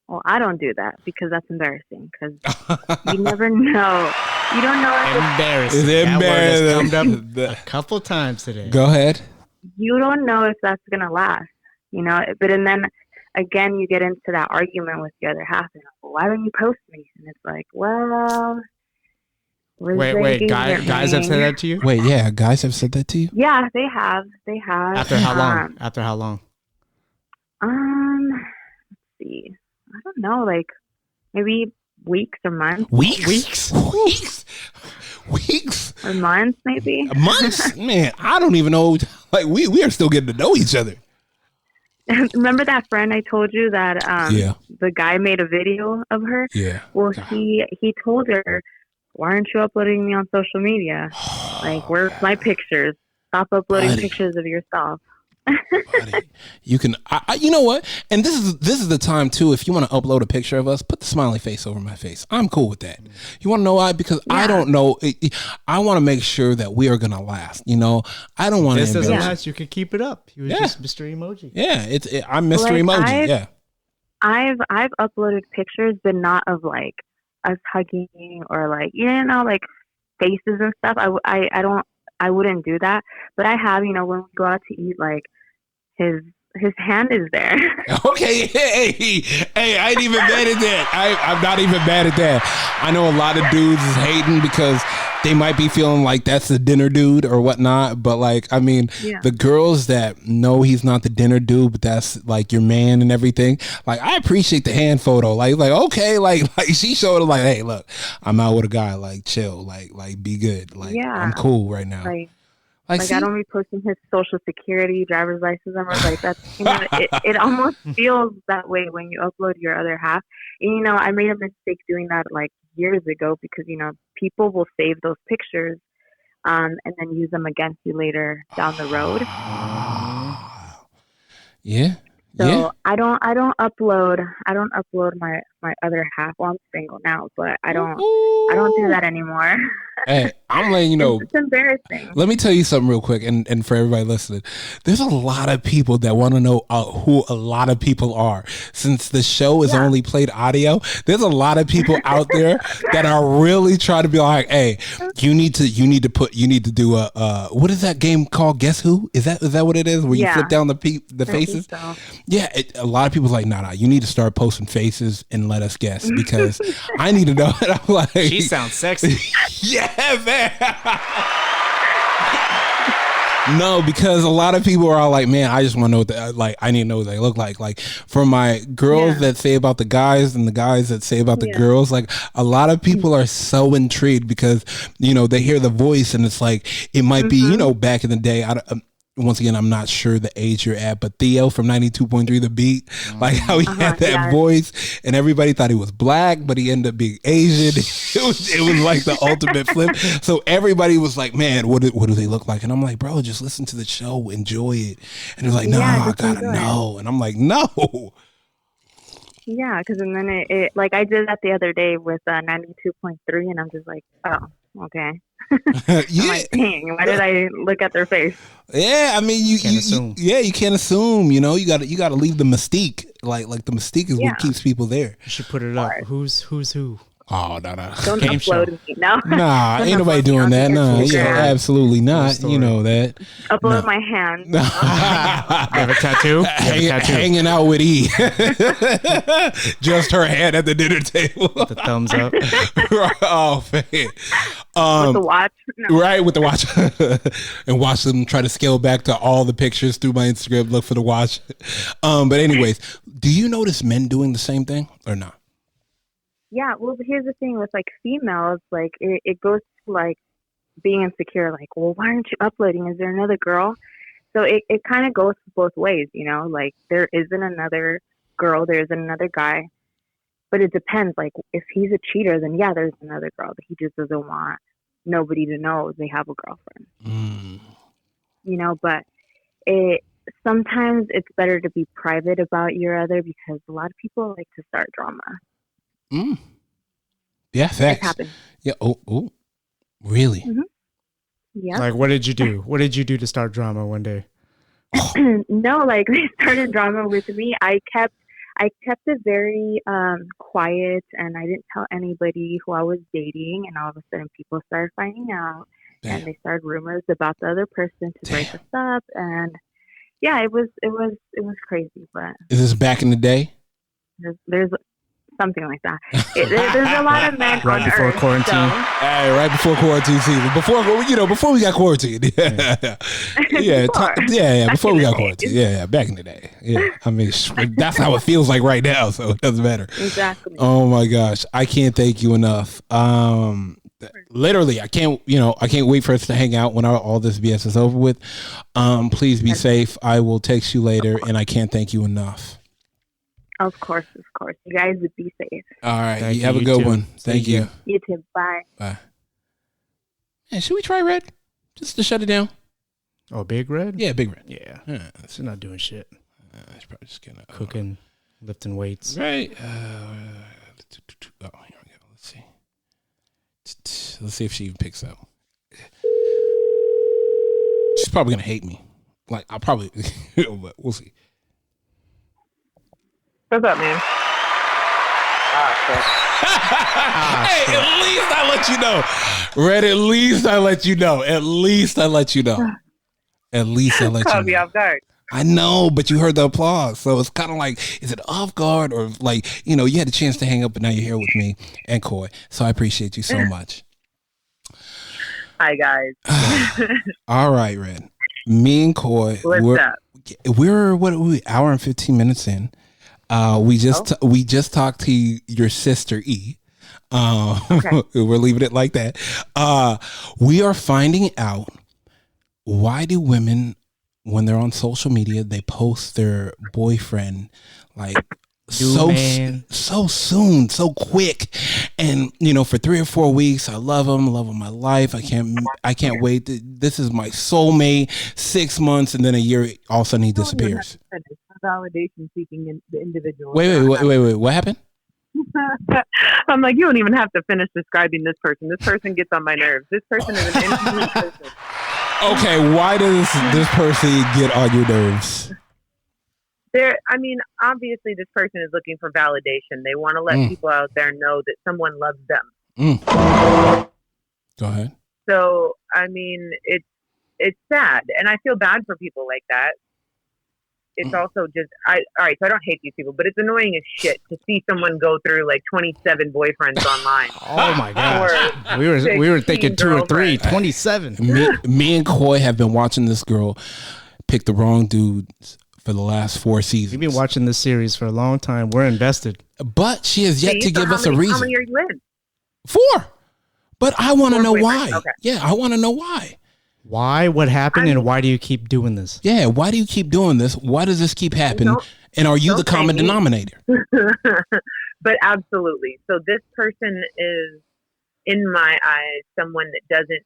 Well, I don't do that because that's embarrassing. Because you never know. You don't know if embarrassing. It's embarrassing. That word has come up a couple times today. Go ahead. You don't know if that's gonna last. You know, and then again, you get into that argument with the other half. And well, why don't you post me? And it's like, well, wait, guys have said that to you? Wait, yeah, guys have said that to you? Yeah, they have. After how long? After how long? Let's see. I don't know, like maybe weeks or months. Weeks or months, maybe. Months? Man, I don't even know. Like we are still getting to know each other. Remember that friend I told you that the guy made a video of her? Yeah. Well, he told her, why aren't you uploading me on social media? Like, where's my pictures? Stop uploading pictures of yourself. Buddy, you can, you know what? And this is the time too. If you want to upload a picture of us, put the smiley face over my face. I'm cool with that. You want to know why? Because I don't know. I want to make sure that we are gonna last. You know, I don't want to. This doesn't last. You can keep it up. He was just Mr. Emoji. Yeah, I'm Mr. Emoji. I've uploaded pictures, but not of like us hugging or like like faces and stuff. I wouldn't do that. But I have, when we go out to eat, like his hand is there. Okay, hey, I ain't even mad at that. I'm not even mad at that. I know a lot of dudes is hating because they might be feeling like that's the dinner dude or whatnot. But like, I mean, the girls that know he's not the dinner dude, but that's like your man and everything. Like, I appreciate the hand photo. Like okay, like she showed it. Like, hey, look, I'm out with a guy. Like, chill. Like be good. Like, I'm cool right now. Like I don't be posting his social security, driver's license number. Like that's, it almost feels that way when you upload your other half. And, I made a mistake doing that like years ago because, people will save those pictures and then use them against you later down the road. Yeah. So I don't upload my other half. Well, I'm single now, but I don't do that anymore. Hey, I'm letting you know. It's embarrassing. Let me tell you something real quick, and for everybody listening, there's a lot of people that want to know who a lot of people are. Since the show is only played audio, there's a lot of people out there that are really trying to be like, hey, you need to do a what is that game called? Guess Who? Is that what it is? Where you flip down the faces? So. Yeah, a lot of people's like, nah, you need to start posting faces and let us guess because I need to know. And I'm like, she sounds sexy. Yeah, man. No, because a lot of people are all like, man, I just want to know I need to know what they look like. Like for my girls that say about the guys and the guys that say about the girls, like a lot of people are so intrigued because, they hear the voice and it's like, it might be, back in the day, once again, I'm not sure the age you're at, but Theo from 92.3 The Beat, like how he had that voice and everybody thought he was black, but he ended up being Asian. It was like the ultimate flip. So everybody was like, man, what do they look like? And I'm like, bro, just listen to the show, enjoy it. And they're like, no, I gotta know. And I'm like, no. Yeah, because then it like I did that the other day with 92.3 and I'm just like, oh, okay. I'm like, dang, why did I look at their face? Yeah, I mean, you can't assume. You can't assume. You got to leave the mystique. Like the mystique is what keeps people there. You should put it up. Who's who? Oh, no. Don't Game upload show. me. No. Nah, Don't ain't nobody upload me doing on that. the No, yeah, Instagram. absolutely not. You know that. Upload my hand. You have a tattoo? You have a tattoo? Hanging out with E. Just her hand at the dinner table. The thumbs up. Oh, man. With the watch. No. Right, with the watch. And watch them try to scale back to all the pictures through my Instagram, look for the watch. But anyways, do you notice men doing the same thing or not? Yeah, well, here's the thing with like females, like it goes to like being insecure, like, well, why aren't you uploading? Is there another girl? So it kind of goes both ways, you know, like there isn't another girl, there isn't another guy, but it depends. Like if he's a cheater, then yeah, there's another girl, but he just doesn't want nobody to know they have a girlfriend, you know, but sometimes it's better to be private about your other because a lot of people like to start drama. Yeah, facts. It happened. Yeah. Oh, really? Mm-hmm. Yeah. Like, what did you do? What did you do to start drama one day? No, like they started drama with me. I kept it very quiet, and I didn't tell anybody who I was dating. And all of a sudden, people started finding out, and they started rumors about the other person to break us up. And yeah, it was crazy. But is this back in the day? There's something like that. There's a lot of men right on before Earth, quarantine. So. Hey, right before quarantine season. Before we got quarantined. Yeah. Before we got quarantined. Yeah, back in the day. Yeah, I mean, that's how it feels like right now, so it doesn't matter. Exactly. Oh my gosh, I can't thank you enough. Literally, I can't wait for us to hang out when all this BS is over with. Please be safe. I will text you later, and I can't thank you enough. Of course. You guys would be safe. All right. Thank Have you, a good too. one. Thank you. You too. Bye. Bye. Hey, should we try Red? Just to shut it down? Oh, Big Red? Yeah, Big Red. Yeah. She's not doing shit. It's probably just gonna cooking, lifting weights. Right. Oh, here we go. Let's see. Let's see if she even picks up. She's probably gonna hate me. Like I'll probably, but we'll see. What's up, man? Hey, at least I let you know. Red, at least I let you know. At least I let you know. Caught me off guard. I know, but you heard the applause. So it's kind of like, is it off guard or like, you had a chance to hang up, but now you're here with me and Coy. So I appreciate you so much. Hi, guys. All right, Red. Me and Coy. What's up? We're hour and 15 minutes in. We just talked to your sister E. Okay. We're leaving it like that. We are finding out, why do women, when they're on social media, they post their boyfriend like so soon, so quick, and for 3 or 4 weeks, I love him of my life. I can't wait. This is my soulmate. 6 months, and then a year, all of a sudden he disappears. Validation seeking the individual. Wait. What happened? I'm like, you don't even have to finish describing this person. This person gets on my nerves. This person is an intimate person. Okay, why does this person get on your nerves? Obviously this person is looking for validation. They want to let people out there know that someone loves them. Go ahead. So, it's sad. And I feel bad for people like that. It's also just, all right, so I don't hate these people, but it's annoying as shit to see someone go through like 27 boyfriends online. Oh my gosh. We were thinking 2 or 3, 27. Me and Coy have been watching this girl pick the wrong dudes for the last 4 seasons. We've been watching this series for a long time. We're invested. But she has yet to give us a reason. How many are you in? 4. But I want to know why. Okay. Yeah, I want to know why. Why? What happened? And why do you keep doing this? Yeah, why do you keep doing this? Why does this keep happening? And are you the common denominator? But absolutely. So this person is, in my eyes, someone that doesn't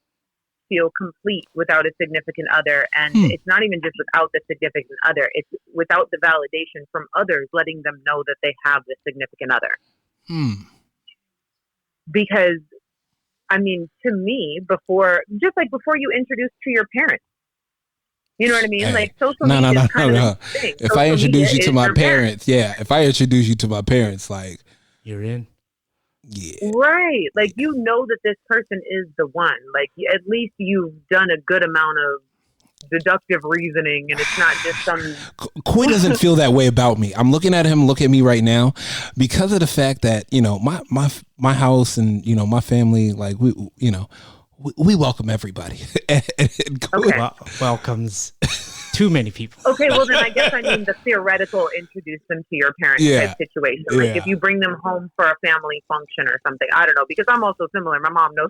feel complete without a significant other. And it's not even just without the significant other. It's without the validation from others letting them know that they have the significant other. Because to me, before you introduce to your parents, you know what I mean? Hey, like social media is kind of the thing. If I introduce you to my parents, if I introduce you to my parents, like you're in. Yeah. Right. Like, you know that this person is the one. Like, at least you've done a good amount of deductive reasoning, and it's not just some. Coy doesn't feel that way about me. I'm looking at him, look at me right now, because of the fact that, you know, my house and, you know, my family, like, we welcome everybody. Okay. Welcomes too many people. Okay, well then I guess I mean the theoretical introduce them to your parents type situation. Like if you bring them home for a family function or something. I don't know, because I'm also similar. My mom knows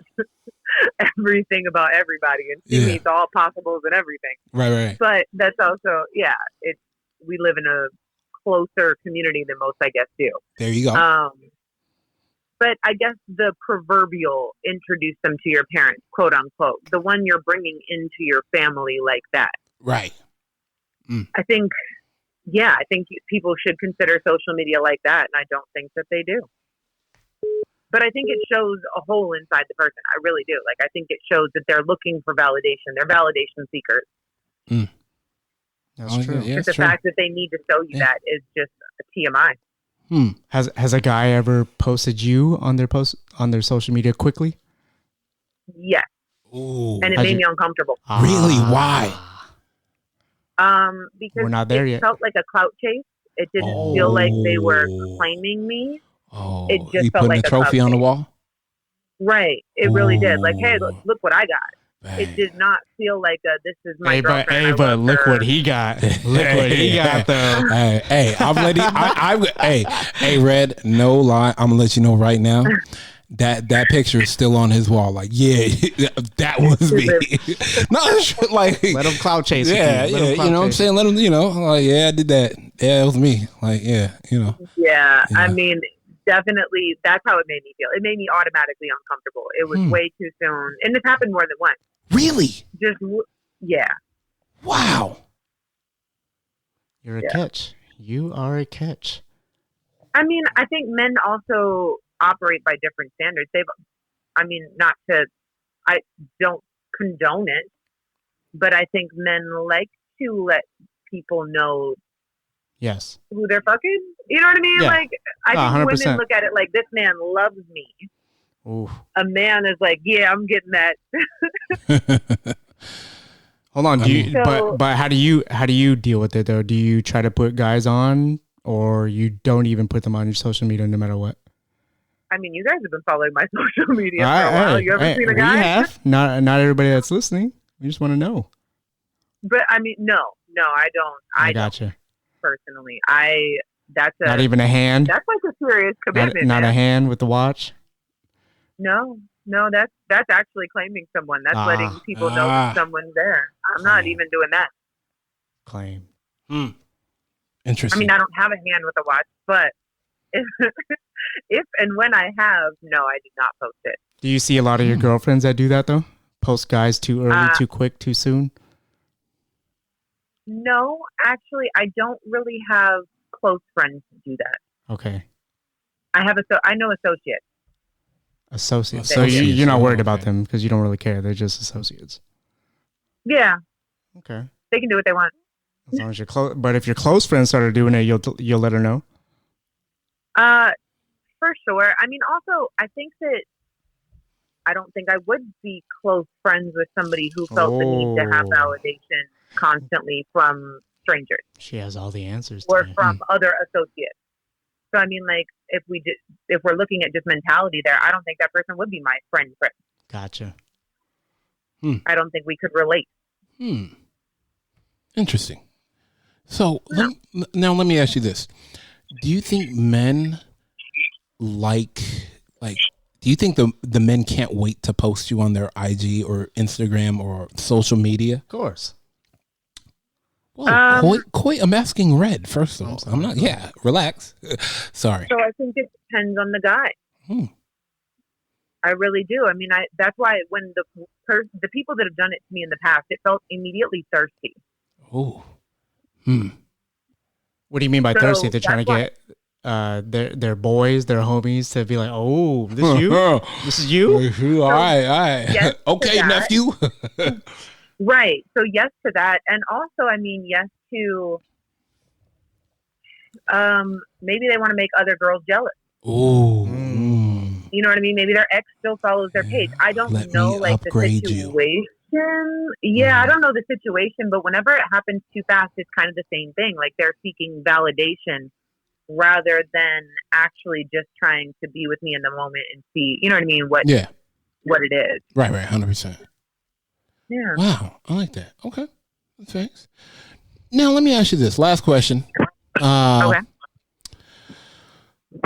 everything about everybody, and she meets all possibles and everything. Right. But that's also we live in a closer community than most, I guess, do. There you go. But I guess the proverbial introduce them to your parents, quote unquote, the one you're bringing into your family like that. Right. I think people should consider social media like that, and I don't think that they do. But I think it shows a hole inside the person. I really do. Like, I think it shows that they're looking for validation. They're validation seekers. That's true. Yeah, the fact that they need to show you that is just a TMI. Has a guy ever posted you on their social media quickly? Yes. Ooh. And it made me uncomfortable. Really? Why? Because we're not there it yet. felt like a clout chase. It didn't feel like they were claiming me. It just you felt putting like a trophy on the wall? Right. It really did. Like, hey, look what I got. Bang. It did not feel like this is my girlfriend. Hey, but look what he got. Look what he got, though. Hey, I'm letting. Hey, Red. No lie, I'm gonna let you know right now. That picture is still on his wall. Like, yeah, that was me. No, it's like, let him clout chase. Yeah. You know what I'm saying? Let him. You know, like, yeah, I did that. Yeah, it was me. Like, yeah, you know. Yeah, I mean, definitely. That's how it made me feel. It made me automatically uncomfortable. It was way too soon, and this happened more than once. Really? Yeah. Wow. You're a catch. You are a catch. I mean, I think men also operate by different standards. I don't condone it, but I think men like to let people know who they're fucking. You know what I mean? Yeah. Like, I think 100%. women look at it like, this man loves me. Ooh. A man is like, yeah, I'm getting that. Hold on, but how do you deal with it though? Do you try to put guys on, or you don't even put them on your social media no matter what? I mean, you guys have been following my social media for a while. You ever seen a guy? We have. Not everybody that's listening. We just want to know. But I mean, no, I don't. I gotcha. Personally, not even a hand. That's like a serious commitment. Not a hand with the watch. No, that's actually claiming someone. That's letting people know someone's there. I'm not even doing that. Claim. Interesting. I mean, I don't have a hand with a watch, but if and when I have, no, I did not post it. Do you see a lot of your girlfriends that do that though? Post guys too early, too quick, too soon? No, actually, I don't really have close friends to do that. Okay. I know associates. Associates. So you're not worried about them because you don't really care. They're just associates. Yeah. Okay. They can do what they want. As long as you're close. But if your close friends started doing it, you'll let her know? For sure. I mean, also, I think that I don't think I would be close friends with somebody who felt the need to have validation constantly from strangers. She has all the answers. Or from other associates. So I mean, like, if we're looking at just mentality there, I don't think that person would be my friend. Gotcha. I don't think we could relate. Interesting. So now let me ask you this: do you think men do you think the men can't wait to post you on their IG or Instagram or social media? Of course. Well, Coy, I'm asking Red, first of all. I'm not, relax. Sorry. So I think it depends on the guy. I really do. I mean, that's why when the people that have done it to me in the past, it felt immediately thirsty. Oh. What do you mean by thirsty? They're trying to get their boys, their homies to be like, oh, this is you? This is you? All right. Yes okay, nephew. Right. So yes to that. And also, I mean, yes to maybe they want to make other girls jealous. Ooh. You know what I mean? Maybe their ex still follows their page. I don't know, like, the situation. Yeah, I don't know the situation, but whenever it happens too fast, it's kind of the same thing. Like, they're seeking validation rather than actually just trying to be with me in the moment and see, you know what I mean? What it is. Right, 100%. Yeah. Wow, I like that. Okay, thanks. Now let me ask you this last question. Okay.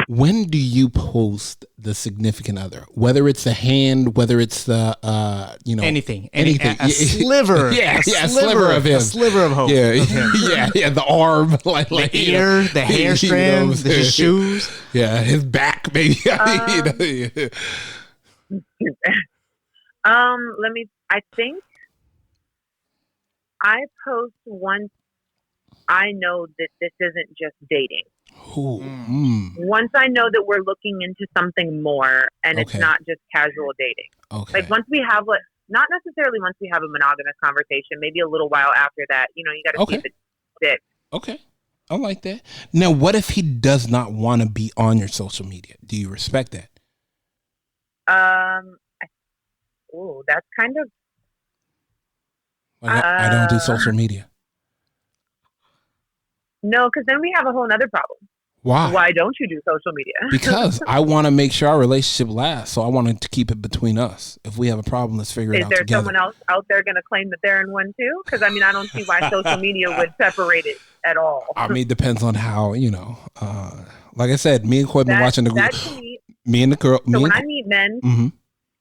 When do you post the significant other? Whether it's the hand, whether it's the anything, a sliver, a sliver of him, a sliver of hope. Yeah, the arm, like the ear, the hair strand, his shoes, his back, maybe. I think I post once I know that this isn't just dating. Once I know that we're looking into something more and it's not just casual dating. Okay. Like once we have not necessarily once we have a monogamous conversation, maybe a little while after that, you got to see if it sticks. Okay. I like that. Now, what if he does not want to be on your social media? Do you respect that? That's kind of. I don't do social media. No, because then we have a whole nother problem. Why? Why don't you do social media? Because I want to make sure our relationship lasts, so I wanted to keep it between us. If we have a problem, let's figure it out together. Is there someone else out there going to claim that they're in one too? Because I mean, I don't see why social media would separate it at all. I mean, it depends on how like I said, me and Coy been watching the group. Me and the girl. So when I meet men. Mm-hmm.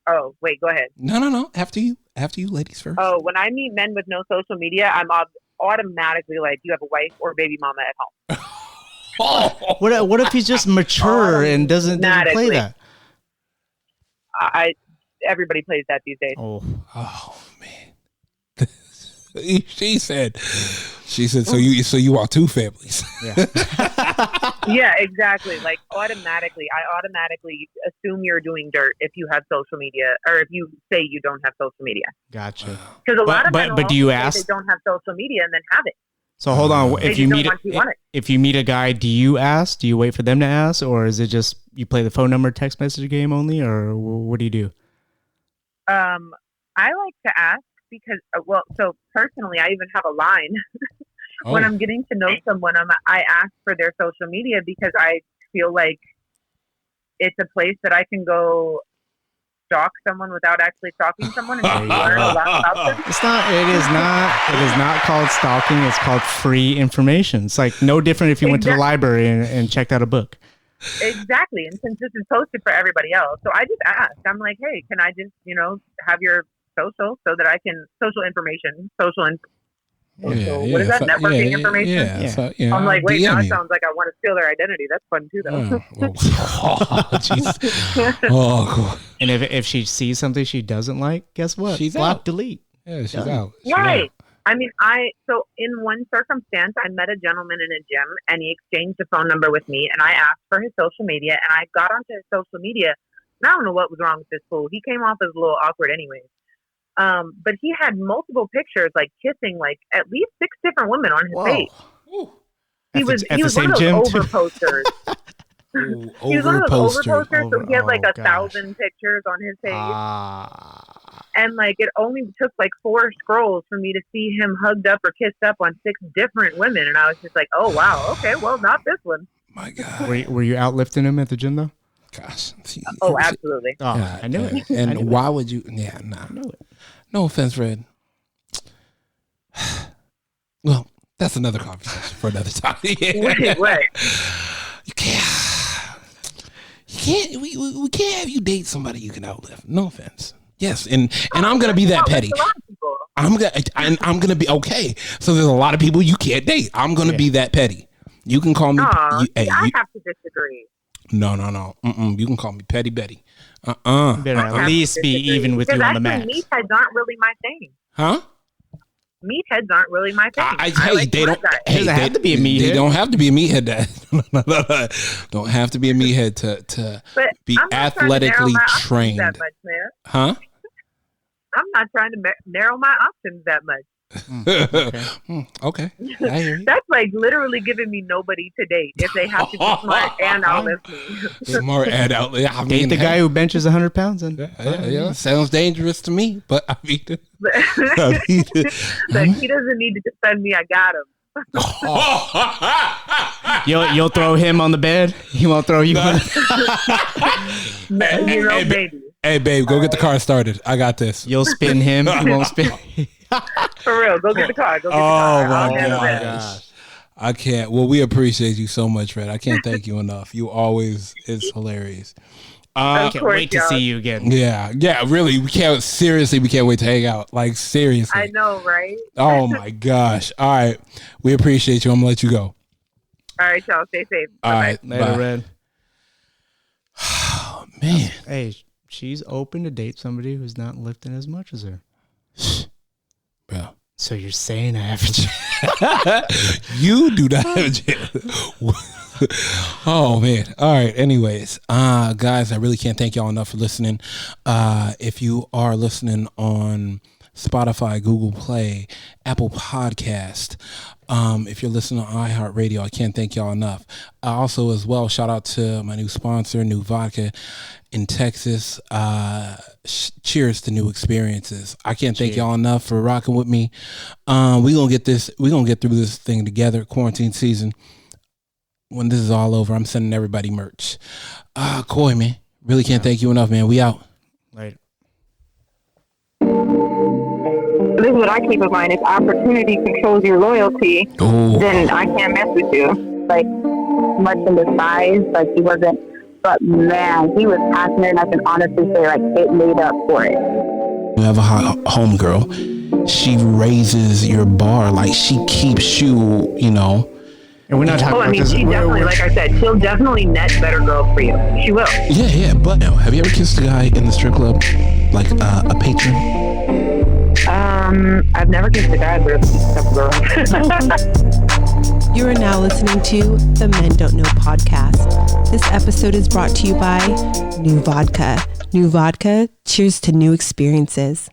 Oh wait, go ahead. No. After you, ladies first. Oh, when I meet men with no social media, I'm automatically like, you have a wife or baby mama at home. What if he's just mature and doesn't play that? Everybody plays that these days. Oh man. She said, so you are two families. Yeah. Yeah, exactly. Like I automatically assume you're doing dirt if you have social media, or if you say you don't have social media. Gotcha. Because a lot of men do you ask? They don't have social media and then have it. So hold on. If you meet a guy, do you ask? Do you wait for them to ask, or is it just you play the phone number text message game only, or what do you do? I like to ask because, so personally, I even have a line. When I'm getting to know someone, I ask for their social media because I feel like it's a place that I can go stalk someone without actually stalking someone and learn a lot about them. It is not called stalking. It's called free information. It's like no different if you went to the library and checked out a book. Exactly. And since this is posted for everybody else, so I just ask. I'm like, hey, can I just, have your social so that I can social information. What is that? Networking information? Yeah. So, I'm like, wait, now it sounds like I want to steal their identity. That's fun too, though. Cool. And if she sees something she doesn't like, guess what? She's block, out. delete. Yeah, she's out. Right. I mean, so in one circumstance, I met a gentleman in a gym, and he exchanged a phone number with me, and I asked for his social media, and I got onto his social media, and I don't know what was wrong with this fool. He came off as a little awkward anyways. But he had multiple pictures, like kissing, like at least 6 different women on his page. He was one of those over posters. He was one of those over posters, so he had like 1,000 pictures on his page. And like it only took like 4 scrolls for me to see him hugged up or kissed up on 6 different women, and I was just like, oh wow, okay, well not this one. My God. Were you outlifting him at the gym though? Gosh. Oh, absolutely. Oh, I knew it. And why would you? Yeah, nah. I knew it. No offense, Red. Well, that's another conversation for another time. Wait. You can't. We can't have you date somebody you can outlive. No offense. Yes, and I'm gonna be that petty. I'm gonna be okay. So there's a lot of people you can't date. I'm gonna be that petty. You can call me. I have to disagree. No. You can call me Petty Betty. Better at least be even with you on the match. Meatheads aren't really my thing. Huh? Meatheads aren't really my thing. They don't have to be a meathead. They don't have to be a meathead. Don't have to be a meathead to be athletically trained. That much, man. Huh? I'm not trying to narrow my options that much. Okay. I hear you. That's like literally giving me nobody to date if they have to be smart and outlive me. Smart and outlive. I Date the guy who benches 100 pounds. And yeah, sounds dangerous to me, but I mean, But he doesn't need to defend me. I got him. You'll throw him on the bed. He won't throw you. Baby. Hey, babe, go get the car started. I got this. You'll spin him. He won't spin. For real, go get the car. Go get the Oh car. my gosh. I can't. Well, we appreciate you so much, Fred. I can't thank you enough. You always is hilarious. I can't wait to see you again. Yeah, really. We can't wait to hang out. Like, seriously. I know, right? Oh my gosh. All right. We appreciate you. I'm gonna let you go. All right, y'all. Stay safe. All right. Later, Red. Oh, man. Hey, she's open to date somebody who's not lifting as much as her. Bro. So you're saying I haven't? You do not have a chance. Oh man. All right. Anyways, guys, I really can't thank y'all enough for listening. If you are listening on Spotify, Google Play, Apple Podcast, if you're listening on iHeartRadio, I can't thank y'all enough. Also, as well, shout out to my new sponsor, New Vodka in Texas. Cheers to new experiences. I can't thank y'all enough for rocking with me. We're gonna get through this thing together. Quarantine season. When this is all over, I'm sending everybody merch. Coy, man, really can't thank you enough, man. We out. Later. This is what I keep in mind. If opportunity controls your loyalty, then I can't mess with you. Like, much in disguise, like he wasn't. But man, he was passionate, and I can honestly say, like, it made up for it. You have a hot homegirl. She raises your bar. Like, she keeps you, And we're not talking about this. She definitely, like I said, she'll definitely net better girls for you. She will. Yeah. But now, have you ever kissed a guy in the strip club, like a patron? I've never kissed a guy, but I've kissed a girl. You are now listening to the Men Don't Know podcast. This episode is brought to you by New Vodka. New Vodka, cheers to new experiences.